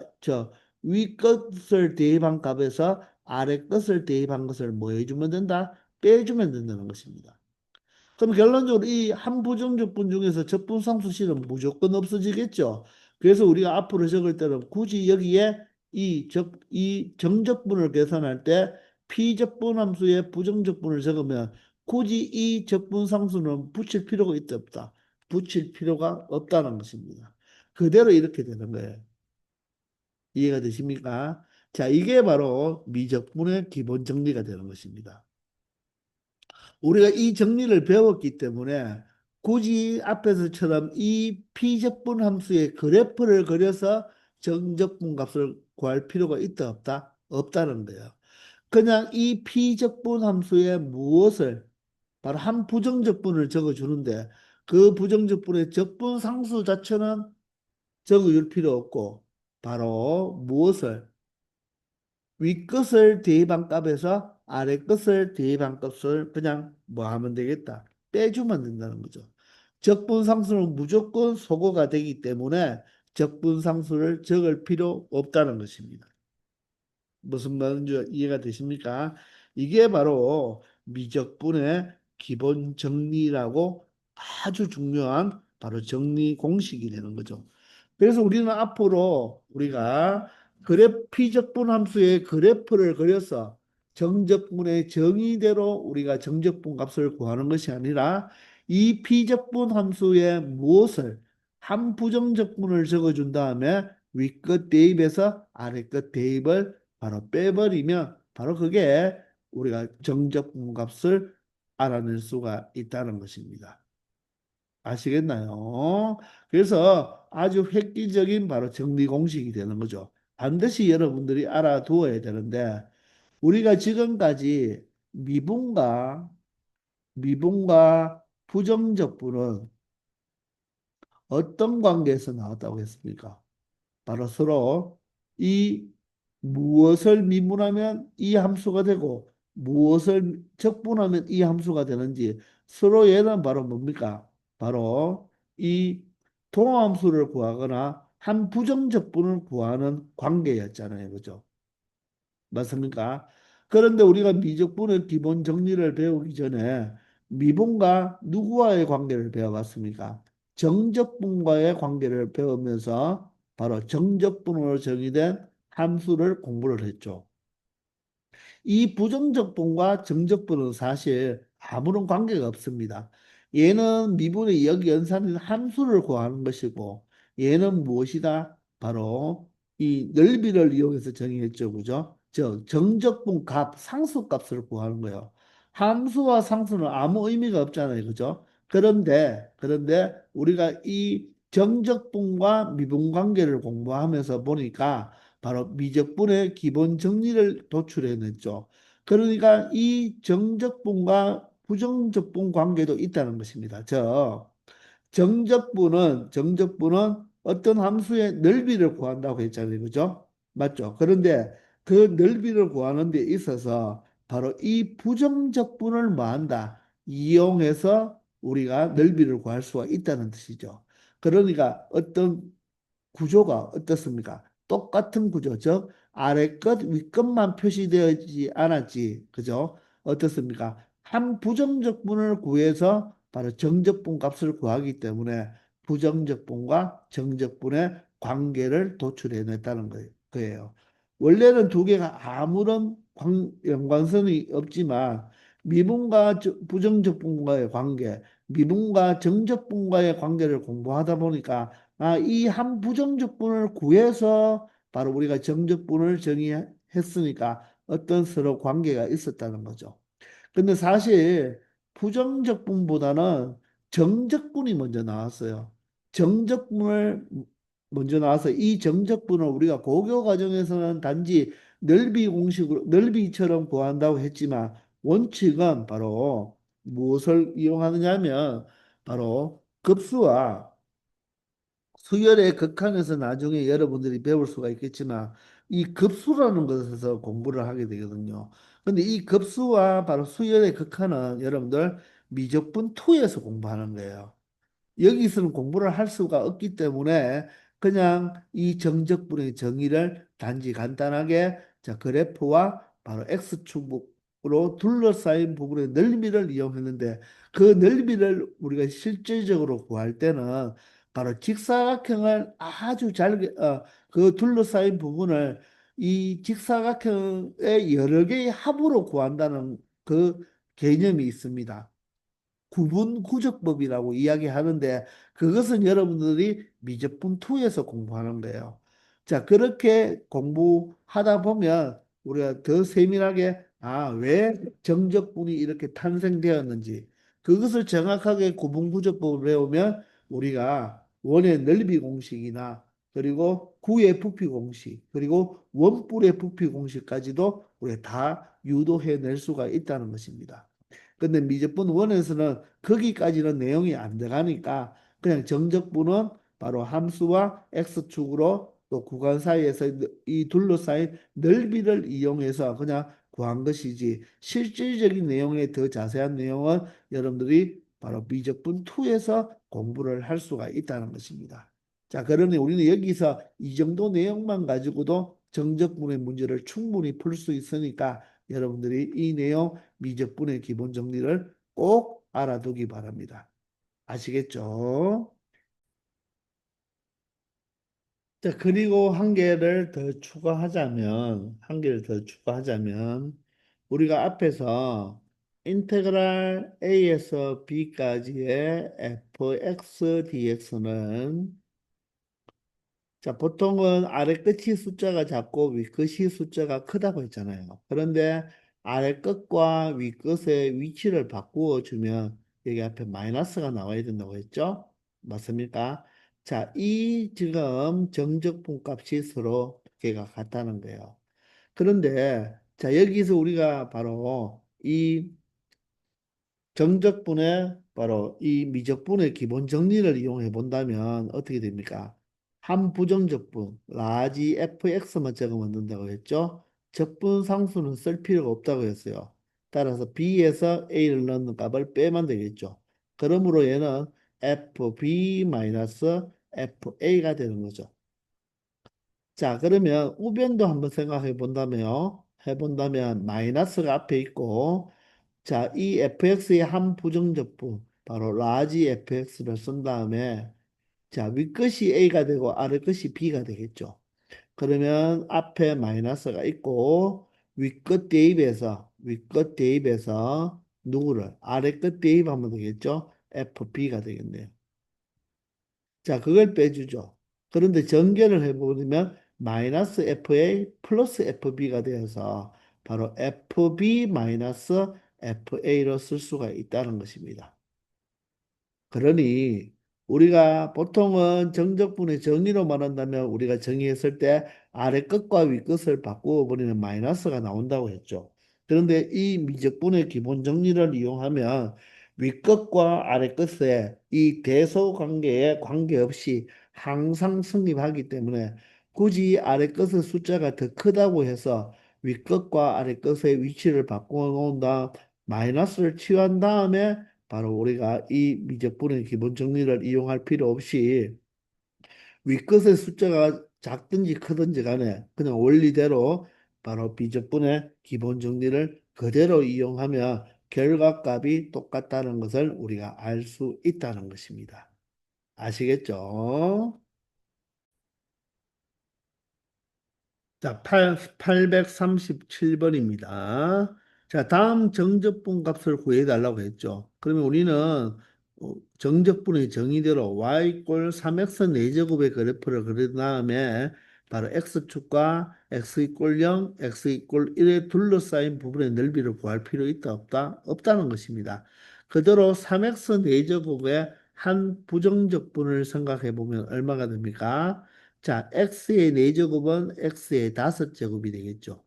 위 것을 대입한 값에서 아래 것을 대입한 것을 뭐 해주면 된다? 빼주면 된다는 것입니다. 그럼 결론적으로 이 한 부정적분 중에서 적분상수식은 무조건 없어지겠죠. 그래서 우리가 앞으로 적을 때는 굳이 여기에 이 정적분을 계산할 때 피적분 함수의 부정적분을 적으면 굳이 이 적분상수는 붙일 필요가 있다 없다. 붙일 필요가 없다는 것입니다. 그대로 이렇게 되는 거예요. 이해가 되십니까? 자, 이게 바로 미적분의 기본 정리가 되는 것입니다. 우리가 이 정리를 배웠기 때문에 굳이 앞에서처럼 이 피적분 함수의 그래프를 그려서 정적분 값을 구할 필요가 있다 없다? 없다는 거예요. 그냥 이 피적분 함수의 무엇을 바로 한 부정적분을 적어주는데 그 부정적분의 적분 상수 자체는 적어줄 필요 없고 바로 무엇을 윗것을 대입한 값에서 아랫것을 대입한 값을 그냥 뭐 하면 되겠다. 빼주면 된다는 거죠. 적분상수는 무조건 소거가 되기 때문에 적분상수를 적을 필요 없다는 것입니다. 무슨 말인지 이해가 되십니까? 이게 바로 미적분의 기본 정리라고 아주 중요한 바로 정리 공식이 되는 거죠. 그래서 우리는 앞으로 우리가 피적분 함수의 그래프를 그려서 정적분의 정의대로 우리가 정적분 값을 구하는 것이 아니라 이 피적분 함수의 무엇을 한 부정적분을 적어준 다음에 윗끝 대입에서 아랫끝 대입을 바로 빼버리면 바로 그게 우리가 정적분 값을 알아낼 수가 있다는 것입니다. 아시겠나요? 그래서 아주 획기적인 바로 정리 공식이 되는 거죠. 반드시 여러분들이 알아두어야 되는데 우리가 지금까지 미분과 부정적분은 어떤 관계에서 나왔다고 했습니까? 바로 서로 이 무엇을 미분하면 이 함수가 되고 무엇을 적분하면 이 함수가 되는지 서로 얘는 바로 뭡니까? 바로 이 동함수를 구하거나 한 부정적분을 구하는 관계였잖아요. 그죠? 맞습니까? 그런데 우리가 미적분의 기본 정리를 배우기 전에 미분과 누구와의 관계를 배워봤습니까? 정적분과의 관계를 배우면서 바로 정적분으로 정의된 함수를 공부를 했죠. 이 부정적분과 정적분은 사실 아무런 관계가 없습니다. 얘는 미분의 역 연산인 함수를 구하는 것이고 얘는 무엇이다? 바로 이 넓이를 이용해서 정의했죠. 그죠? 즉 정적분 값, 상수값을 구하는 거예요. 함수와 상수는 아무 의미가 없잖아요. 그죠? 그런데 우리가 이 정적분과 미분 관계를 공부하면서 보니까 바로 미적분의 기본 정리를 도출해냈죠. 그러니까 이 정적분과 부정적분 관계도 있다는 것입니다. 정적분은 어떤 함수의 넓이를 구한다고 했잖아요. 그죠? 맞죠? 그런데 그 넓이를 구하는 데 있어서 바로 이 부정적분을 뭐한다? 이용해서 우리가 넓이를 구할 수가 있다는 뜻이죠. 그러니까 어떤 구조가 어떻습니까? 똑같은 구조, 즉 아래 것, 위 것만 표시되어지지 않았지, 그죠? 어떻습니까? 한 부정적분을 구해서 바로 정적분 값을 구하기 때문에 부정적분과 정적분의 관계를 도출해냈다는 거예요. 원래는 두 개가 아무런 연관성이 없지만 미분과 부정적분과의 관계, 미분과 정적분과의 관계를 공부하다 보니까 이 한 부정적분을 구해서 바로 우리가 정적분을 정의했으니까 어떤 서로 관계가 있었다는 거죠. 근데 사실 부정적분보다는 정적분이 먼저 나왔어요. 정적분을 먼저 나와서 이 정적분을 우리가 고교 과정에서는 단지 넓이처럼 구한다고 했지만 원칙은 바로 무엇을 이용하느냐면 바로 급수와 수열의 극한에서 나중에 여러분들이 배울 수가 있겠지만 이 급수라는 것에서 공부를 하게 되거든요. 근데 이 급수와 바로 수열의 극한은 여러분들 미적분 2에서 공부하는 거예요. 여기서는 공부를 할 수가 없기 때문에 그냥 이 정적분의 정의를 단지 간단하게 자 그래프와 바로 x축으로 둘러싸인 부분의 넓이를 이용했는데 그 넓이를 우리가 실질적으로 구할 때는 바로 직사각형을 아주 그 둘러싸인 부분을 이 직사각형의 여러 개의 합으로 구한다는 그 개념이 있습니다. 구분구적법이라고 이야기하는데 그것은 여러분들이 미적분 2에서 공부하는 거예요. 자, 그렇게 공부하다 보면 우리가 더 세밀하게 왜 정적분이 이렇게 탄생되었는지 그것을 정확하게 구분구적법을 배우면 우리가 원의 넓이 공식이나 그리고 구의 부피 공식 그리고 원뿔의 부피 공식까지도 우리가 다 유도해낼 수가 있다는 것입니다. 근데 미적분 원에서는 거기까지는 내용이 안 들어가니까 그냥 정적분은 바로 함수와 x축으로 또 구간 사이에서 이 둘러싸인 넓이를 이용해서 그냥 구한 것이지 실질적인 내용의 더 자세한 내용은 여러분들이 바로 미적분 2에서 공부를 할 수가 있다는 것입니다. 자, 그러니 우리는 여기서 이 정도 내용만 가지고도 정적분의 문제를 충분히 풀 수 있으니까 여러분들이 이 내용 미적분의 기본 정리를 꼭 알아두기 바랍니다. 아시겠죠? 자, 그리고 한 개를 더 추가하자면, 우리가 앞에서 인테그랄 A에서 B까지의 fx dx는 자, 보통은 아래 끝이 숫자가 작고 위 끝이 숫자가 크다고 했잖아요. 그런데 아래 끝과 위 끝의 위치를 바꾸어 주면 여기 앞에 마이너스가 나와야 된다고 했죠? 맞습니까? 자, 이 지금 정적분 값이 서로 두 개가 같다는 거예요. 그런데 자, 여기서 우리가 바로 이 정적분의 바로 이 미적분의 기본 정리를 이용해 본다면 어떻게 됩니까? 한 부정적분 라지 fx만 적으면 된다고 했죠. 적분 상수는 쓸 필요가 없다고 했어요. 따라서 b에서 a를 넣는 값을 빼면 되겠죠. 그러므로 얘는 fb-fa가 되는 거죠. 자, 그러면 우변도 한번 생각해 본다면요. 해본다면 마이너스가 앞에 있고 자, 이 fx의 한 부정적분, 바로 라지 fx를 쓴 다음에, 자, 윗것이 a가 되고 아래것이 b가 되겠죠. 그러면 앞에 마이너스가 있고, 윗끝 대입해서 누구를 아래끝 대입하면 되겠죠? FB가 되겠네요. 자, 그걸 빼주죠. 그런데 전개를 해보면 마이너스 FA 플러스 FB가 되어서 바로 FB 마이너스 FA로 쓸 수가 있다는 것입니다. 그러니 우리가 보통은 정적분의 정의로 말한다면 우리가 정의했을 때 아래 끝과 위 끝을 바꾸어 버리는 마이너스가 나온다고 했죠. 그런데 이 미적분의 기본 정리를 이용하면 위 끝과 아래 끝에 이 대소 관계에 관계없이 항상 성립하기 때문에 굳이 아래 끝의 숫자가 더 크다고 해서 위 끝과 아래 끝의 위치를 바꾸어 놓은 다음 마이너스를 취한 다음에 바로 우리가 이 미적분의 기본 정리를 이용할 필요 없이 윗것의 숫자가 작든지 크든지 간에 그냥 원리대로 바로 미적분의 기본 정리를 그대로 이용하면 결과값이 똑같다는 것을 우리가 알 수 있다는 것입니다. 아시겠죠? 자, 837번입니다. 자, 다음 정적분 값을 구해달라고 했죠. 그러면 우리는 정적분의 정의대로 y 꼴 3x 4제곱의 그래프를 그린 다음에 바로 x축과 x 이꼴 0, x 이꼴 1에 둘러싸인 부분의 넓이를 구할 필요 있다 없다? 없다는 것입니다. 그대로 3x 4제곱의 한 부정적분을 생각해 보면 얼마가 됩니까? 자, x의 4제곱은 x의 5제곱이 되겠죠.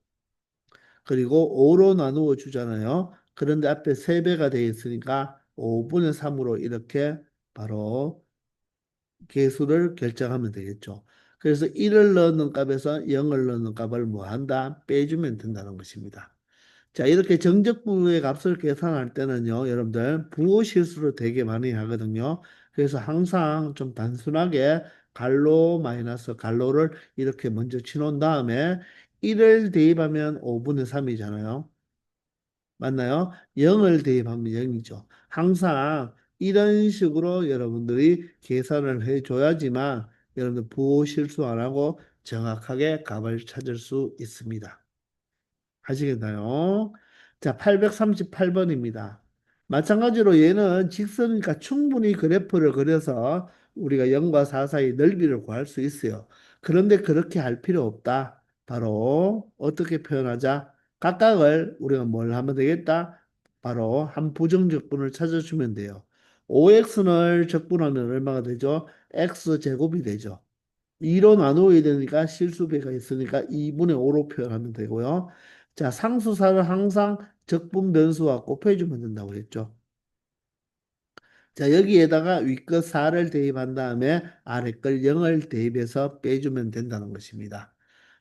그리고 5로 나누어 주잖아요. 그런데 앞에 3배가 되어 있으니까 5분의 3으로 이렇게 바로 개수를 결정하면 되겠죠. 그래서 1을 넣는 값에서 0을 넣는 값을 뭐 한다? 빼주면 된다는 것입니다. 자, 이렇게 정적분의 값을 계산할 때는요, 여러분들 부호 실수를 되게 많이 하거든요. 그래서 항상 좀 단순하게 갈로 마이너스 갈로를 이렇게 먼저 치놓은 다음에 1을 대입하면 5분의 3이잖아요. 맞나요? 0을 대입하면 0이죠. 항상 이런 식으로 여러분들이 계산을 해줘야지만 여러분들 부호 실수 안 하고 정확하게 값을 찾을 수 있습니다. 하시겠나요? 자, 838번입니다. 마찬가지로 얘는 직선이니까 충분히 그래프를 그려서 우리가 0과 4 사이 넓이를 구할 수 있어요. 그런데 그렇게 할 필요 없다. 바로 어떻게 표현하자? 각각을 우리가 뭘 하면 되겠다? 바로 한 부정적분을 찾아주면 돼요. 5x를 적분하면 얼마가 되죠? x제곱이 되죠. 2로 나누어야 되니까 실수배가 있으니까 2분의 5로 표현하면 되고요. 자, 상수사를 항상 적분 변수와 곱해주면 된다고 했죠. 자, 여기에다가 윗것 4를 대입한 다음에 아래걸 0을 대입해서 빼주면 된다는 것입니다.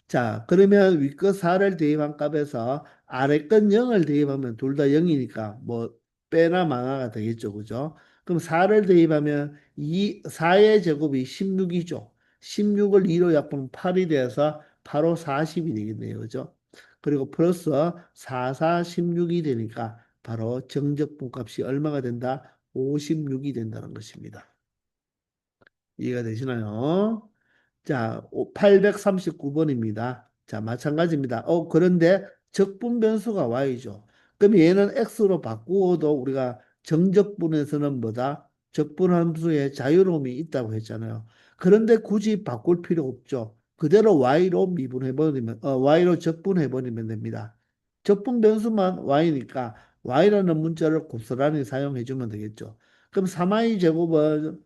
자, 그러면 윗것 4를 대입한 값에서 아래것 0을 대입하면 둘 다 0이니까 뭐 빼나 마나가 되겠죠. 그죠? 그럼 4를 대입하면 4의 제곱이 16이죠. 16을 2로 약분하면 8이 돼서 8호 40이 되겠네요. 그죠? 그리고 플러스 4, 4, 16이 되니까 바로 정적분 값이 얼마가 된다? 56이 된다는 것입니다. 이해가 되시나요? 자, 839번입니다. 자, 마찬가지입니다. 그런데 적분 변수가 y죠. 그럼 얘는 x로 바꾸어도 우리가 정적분에서는 뭐다? 적분 함수에 자유로움이 있다고 했잖아요. 그런데 굳이 바꿀 필요 없죠. 그대로 y로 미분해버리면, y로 적분해버리면 됩니다. 적분 변수만 y니까 y라는 문자를 곱스란히 사용해주면 되겠죠. 그럼 3y 제곱은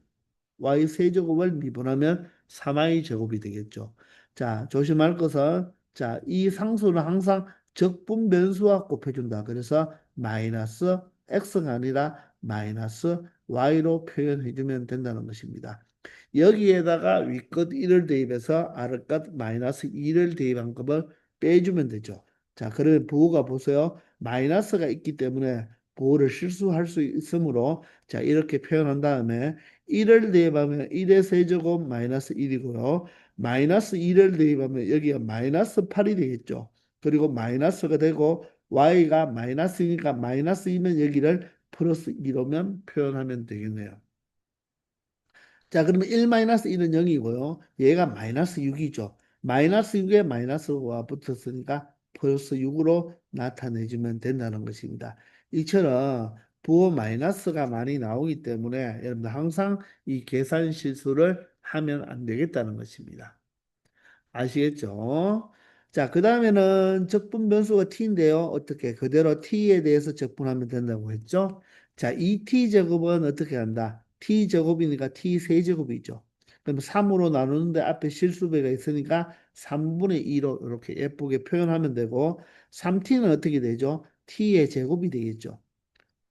y 세제곱을 미분하면 3y 제곱이 되겠죠. 자, 조심할 것은 자, 이 상수는 항상 적분 변수와 곱해준다. 그래서 마이너스 x가 아니라 마이너스 y로 표현해주면 된다는 것입니다. 여기에다가 위껏 1을 대입해서 아래껏 마이너스 2를 대입한 값을 빼주면 되죠. 자, 그러면 부호가 보세요. 마이너스가 있기 때문에 부호를 실수할 수 있으므로 자, 이렇게 표현한 다음에 1을 대입하면 1의 세제곱 마이너스 1이고요. 마이너스 2를 대입하면 여기가 마이너스 8이 되겠죠. 그리고 마이너스가 되고 y가 마이너스니까 마이너스 2면 여기를 플러스 2로면 표현하면 되겠네요. 자, 그러면 1-1은 0이고요. 얘가 마이너스 6이죠. 마이너스 6에 마이너스가 붙었으니까 플러스 6으로 나타내주면 된다는 것입니다. 이처럼 부호 마이너스가 많이 나오기 때문에 여러분들 항상 이 계산 실수를 하면 안 되겠다는 것입니다. 아시겠죠? 자, 그 다음에는 적분 변수가 t인데요. 어떻게? 그대로 t에 대해서 적분하면 된다고 했죠? 자, 이 t제곱은 어떻게 한다? t제곱이니까 t 세제곱이죠. 그럼 3으로 나누는데 앞에 실수배가 있으니까 3분의 2로 이렇게 예쁘게 표현하면 되고 3t는 어떻게 되죠? t의 제곱이 되겠죠.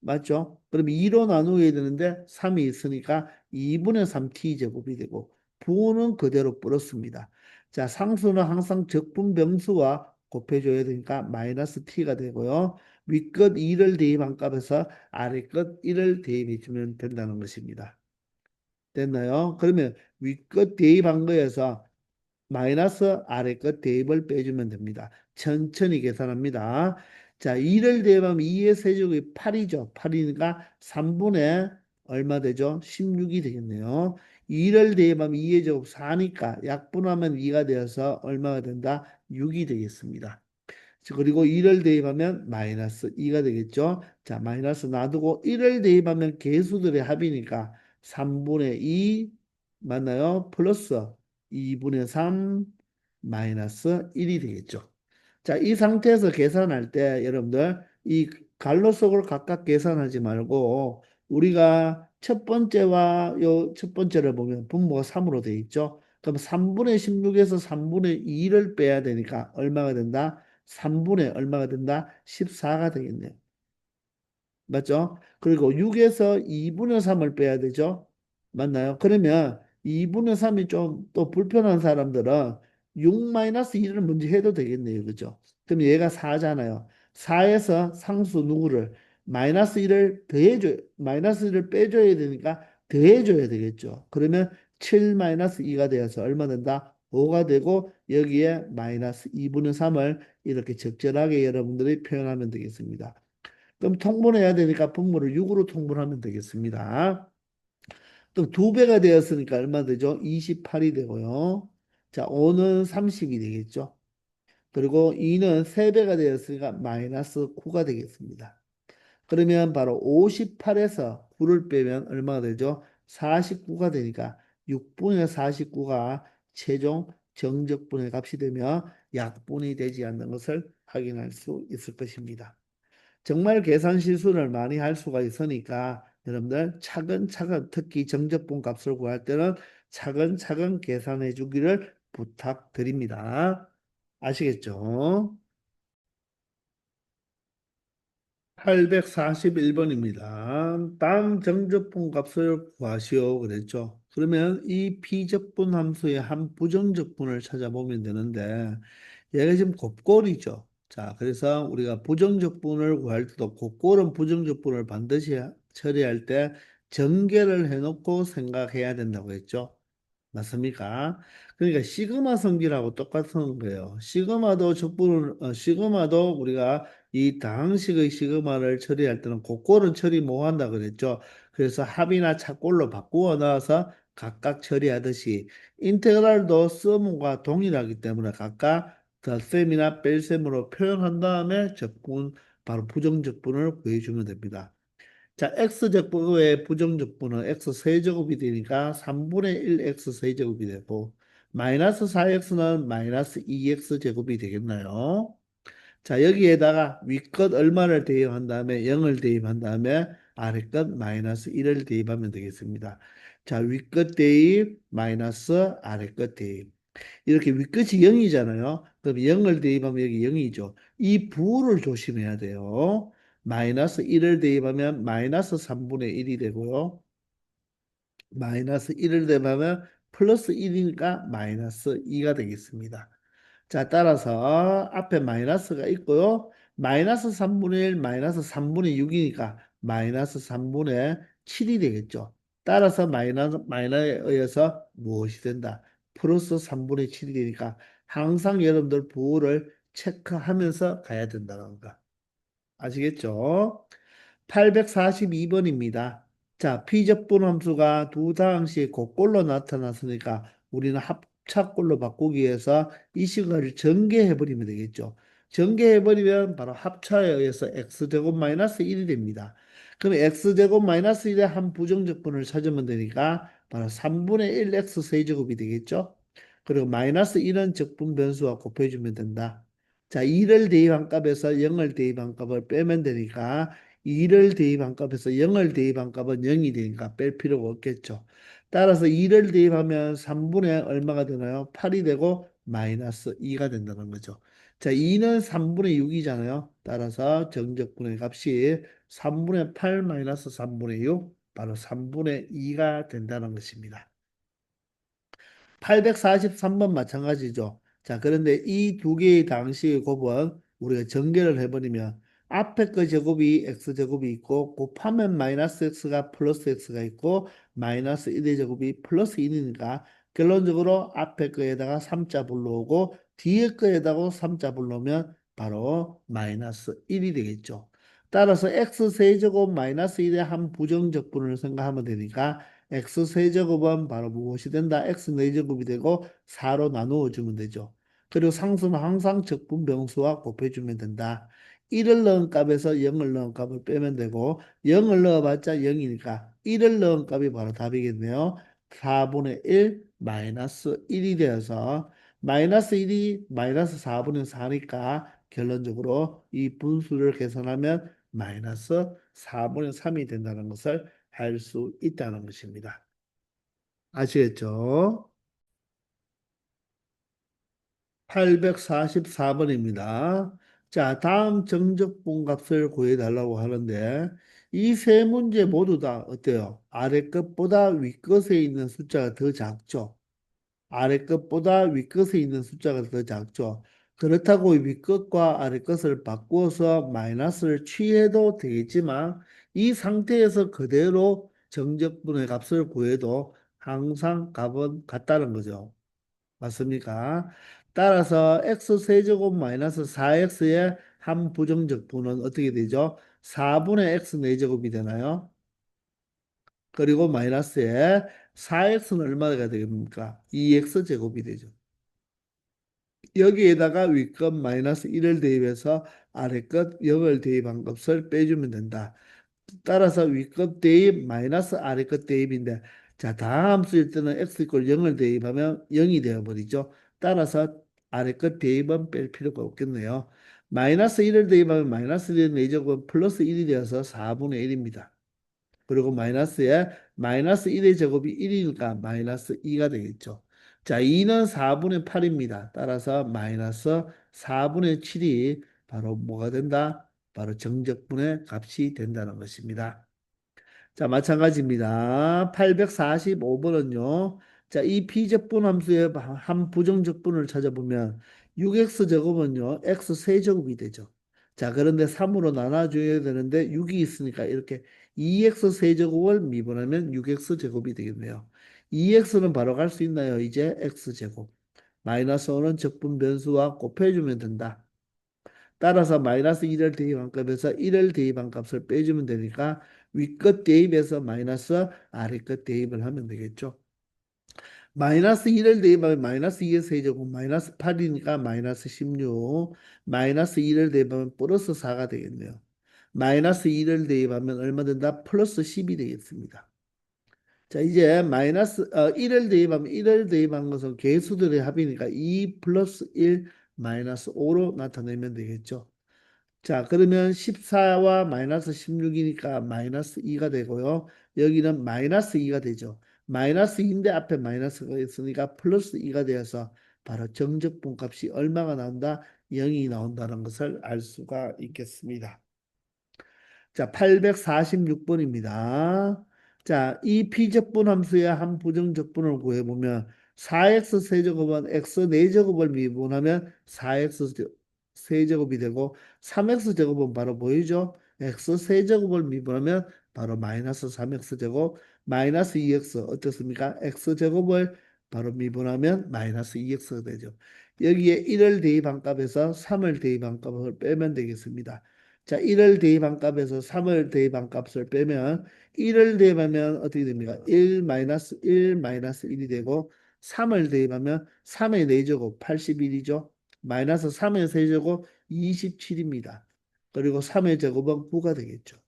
맞죠? 그럼 2로 나누어야 되는데 3이 있으니까 2분의 3t 제곱이 되고 부호는 그대로 플러스입니다. 자, 상수는 항상 적분병수와 곱해줘야 되니까 마이너스 t가 되고요. 윗것 2를 대입한 값에서 아래것 1을 대입해주면 된다는 것입니다. 됐나요? 그러면 윗것 대입한 거에서 마이너스 아래 것 대입을 빼주면 됩니다. 천천히 계산합니다. 자, 2를 대입하면 2의 세제곱이 8이죠. 8이니까 3분의 얼마 되죠? 16이 되겠네요. 2를 대입하면 2의 제곱 4니까 약분하면 2가 되어서 얼마가 된다? 6이 되겠습니다. 그리고 2를 대입하면 마이너스 2가 되겠죠. 자, 마이너스 놔두고 1을 대입하면 개수들의 합이니까 3분의 2 맞나요? 플러스 2분의 3 마이너스 1이 되겠죠. 자, 이 상태에서 계산할 때 여러분들 이 갈로 속을 각각 계산하지 말고 우리가 첫 번째와 요 첫 번째를 보면 분모가 3으로 돼 있죠. 그럼 3분의 16에서 3분의 2를 빼야 되니까 얼마가 된다? 3분의 얼마가 된다? 14가 되겠네요. 맞죠? 그리고 6에서 2분의 3을 빼야 되죠? 맞나요? 그러면 2분의 3이 좀 또 불편한 사람들은 6-1을 먼저 해도 되겠네요. 그죠? 그럼 얘가 4잖아요. 4에서 상수 누구를 마이너스 1을 더해줘야, 마이너스 1을 빼줘야 되니까 더해줘야 되겠죠. 그러면 7 마이너스 2가 되어서 얼마 된다? 5가 되고 여기에 마이너스 2분의 3을 이렇게 적절하게 여러분들이 표현하면 되겠습니다. 그럼 통분해야 되니까 분모를 6으로 통분하면 되겠습니다. 또 2배가 되었으니까 얼마 되죠? 28이 되고요. 자, 5는 30이 되겠죠. 그리고 2는 3배가 되었으니까 마이너스 9가 되겠습니다. 그러면 바로 58에서 9를 빼면 얼마가 되죠? 49가 되니까 6분의 49가 최종 정적분의 값이 되며 약분이 되지 않는 것을 확인할 수 있을 것입니다. 정말 계산 실수를 많이 할 수가 있으니까 여러분들 차근차근 특히 정적분 값을 구할 때는 차근차근 계산해 주기를 부탁드립니다. 아시겠죠? 841번입니다. 다음 정적분 값을 구하시오 그랬죠. 그러면 이 비적분 함수의 한 부정적분을 찾아보면 되는데 얘가 지금 곱골이죠. 자, 그래서 우리가 부정적분을 구할 때도 곱골은 부정적분을 반드시 처리할 때 전개를 해놓고 생각해야 된다고 했죠. 맞습니까? 그러니까 시그마 성질하고 똑같은 거예요. 시그마도 적분을 시그마도 우리가 이 다항식의 시그마를 처리할 때는 곡골은 처리 못 한다 그랬죠. 그래서 합이나 차꼴로 바꾸어 넣어서 각각 처리하듯이 인테그랄도 썸과 동일하기 때문에 각각 덧셈이나 뺄셈으로 표현한 다음에 적분 바로 부정적분을 구해주면 됩니다. 자, x제곱의 부정적분은 x 세제곱이 되니까 3분의 1 x 세제곱이 되고 마이너스 4x는 마이너스 2x 제곱이 되겠나요? 자, 여기에다가 위껏 얼마를 대입한 다음에 0을 대입한 다음에 아래껏 마이너스 1을 대입하면 되겠습니다. 자, 위껏 대입 마이너스 아래껏 대입 이렇게 윗끝이 0이잖아요. 그럼 0을 대입하면 여기 0이죠. 이 부호를 조심해야 돼요. 마이너스 1을 대입하면 마이너스 3분의 1이 되고요. 마이너스 1을 대입하면 플러스 1이니까 마이너스 2가 되겠습니다. 자, 따라서 앞에 마이너스가 있고요. 마이너스 3분의 1, 마이너스 3분의 6이니까 마이너스 3분의 7이 되겠죠. 따라서 마이너에 의해서 무엇이 된다? 플러스 3분의 7이 되니까 항상 여러분들 부호를 체크하면서 가야 된다는 거. 아시겠죠? 842번입니다. 자, 피적분 함수가 두 다항식 곡골로 나타났으니까 우리는 합차꼴로 바꾸기 위해서 이 식을 전개해 버리면 되겠죠. 전개해버리면 바로 합차에 의해서 x제곱 마이너스 1이 됩니다. 그럼 x제곱 마이너스 1의 한 부정적분을 찾으면 되니까 바로 3분의 1 x 세제곱이 되겠죠. 그리고 마이너스 1은 적분 변수와 곱해주면 된다. 자, 2를 대입한 값에서 0을 대입한 값을 빼면 되니까 2를 대입한 값에서 0을 대입한 값은 0이 되니까 뺄 필요가 없겠죠. 따라서 2를 대입하면 3분의 얼마가 되나요? 8이 되고 마이너스 2가 된다는 거죠. 자, 2는 3분의 6이잖아요. 따라서 정적분의 값이 3분의 8 마이너스 3분의 6, 바로 3분의 2가 된다는 것입니다. 843번 마찬가지죠. 자, 그런데 이 두 개의 당식의 곱은 우리가 전개를 해버리면 앞에 거 제곱이 x제곱이 있고 곱하면 마이너스 x가 플러스 x가 있고 마이너스 1의 제곱이 플러스 1이니까 결론적으로 앞에 거에다가 3자 불러오고 뒤에 거에다가 3자 불러오면 바로 마이너스 1이 되겠죠. 따라서 x세제곱 마이너스 1의 한 부정적분을 생각하면 되니까 x세제곱은 바로 무엇이 된다? x4제곱이 되고 4로 나누어 주면 되죠. 그리고 상수는 항상 적분병수와 곱해주면 된다. 1을 넣은 값에서 0을 넣은 값을 빼면 되고 0을 넣어봤자 0이니까 1을 넣은 값이 바로 답이겠네요. 4분의 1 마이너스 1이 되어서 마이너스 1이 마이너스 4분의 4니까 결론적으로 이 분수를 계산하면 마이너스 4분의 3이 된다는 것을 할 수 있다는 것입니다. 아시겠죠? 844번입니다. 자, 다음 정적분 값을 구해달라고 하는데 이 세 문제 모두 다 어때요? 아래 것보다 위 것에 있는 숫자가 더 작죠? 아래 것보다 위 것에 있는 숫자가 더 작죠? 그렇다고 위 것과 아래 것을 바꾸어서 마이너스를 취해도 되겠지만 이 상태에서 그대로 정적분의 값을 구해도 항상 값은 같다는 거죠. 맞습니까? 따라서 x 세제곱 마이너스 4x의 한 부정적분은 어떻게 되죠? 4분의 x 4제곱이 되나요? 그리고 마이너스에 4x는 얼마가 되겠습니까? 2x 제곱이 되죠. 여기에다가 윗값 마이너스 1을 대입해서 아래값 0을 대입한 값을 빼주면 된다. 따라서 윗값 대입 마이너스 아래값 대입인데 자 다음 수일 때는 x 이퀄 0을 대입하면 0이 되어버리죠. 따라서 아래값 대입은 뺄 필요가 없겠네요. 마이너스 1을 대입하면 마이너스 1의 4제곱은 플러스 1이 되어서 4분의 1입니다. 그리고 마이너스에 마이너스 1의 제곱이 1이니까 마이너스 2가 되겠죠. 자, 2는 4분의 8입니다. 따라서 마이너스 4분의 7이 바로 뭐가 된다? 바로 정적분의 값이 된다는 것입니다. 자, 마찬가지입니다. 845번은요. 자, 이 비적분 함수의 한 부정적분을 찾아보면 6x제곱은요. x 세제곱이 되죠. 자, 그런데 3으로 나눠줘야 되는데 6이 있으니까 이렇게 2x세제곱을 미분하면 6x제곱이 되겠네요. 2x는 바로 갈 수 있나요? 이제 x제곱. 마이너스 5는 적분 변수와 곱해주면 된다. 따라서 마이너스 1을 대입한 값에서 1을 대입한 값을 빼주면 되니까 위끝 대입에서 마이너스 아래끝 대입을 하면 되겠죠. 마이너스 1을 대입하면 마이너스 2의 세제곱 마이너스 8이니까 마이너스 16 마이너스 1을 대입하면 플러스 4가 되겠네요. 마이너스 2를 대입하면 얼마 된다? 플러스 10이 되겠습니다. 자, 이제 마이너스 1을 대입하면 1을 대입한 것은 개수들의 합이니까 2 플러스 1 마이너스 5로 나타내면 되겠죠. 자, 그러면 14와 마이너스 16이니까 마이너스 2가 되고요. 여기는 마이너스 2가 되죠. 마이너스 2인데 앞에 마이너스가 있으니까 플러스 2가 되어서 바로 정적분 값이 얼마가 나온다? 0이 나온다는 것을 알 수가 있겠습니다. 자, 846번입니다. 자, 이 피적분 함수의 한 부정적분을 구해보면 4x 세제곱은 x 4제곱을 미분하면 4x 세제곱이 되고 3x 제곱은 바로 보이죠? x 세제곱을 미분하면 바로 마이너스 3x 제곱 마이너스 2x 어떻습니까? x 제곱을 바로 미분하면 마이너스 2x가 되죠. 여기에 1을 대입한 값에서 3을 대입한 값을 빼면 되겠습니다. 자, 1을 대입한 값에서 3을 대입한 값을 빼면 1을 대입하면 어떻게 됩니까? 1 마이너스 1 마이너스 1이 되고 3을 대입하면 3의 4제곱 81이죠. 마이너스 3의 세제곱 27입니다. 그리고 3의 제곱은 9가 되겠죠.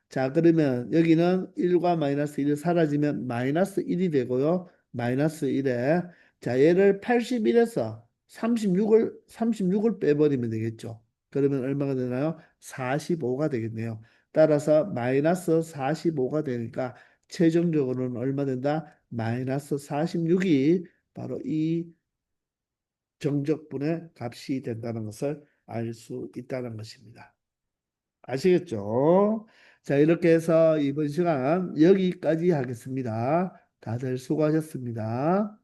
자, 그러면 여기는 1과 마이너스 1이 사라지면 마이너스 1이 되고요. 마이너스 1에 자, 얘를 81에서 36을 빼버리면 되겠죠. 그러면 얼마가 되나요? 45가 되겠네요. 따라서 마이너스 45가 되니까 최종적으로는 얼마 된다? 마이너스 46이 바로 이 정적분의 값이 된다는 것을 알 수 있다는 것입니다. 아시겠죠? 자, 이렇게 해서 이번 시간 여기까지 하겠습니다. 다들 수고하셨습니다.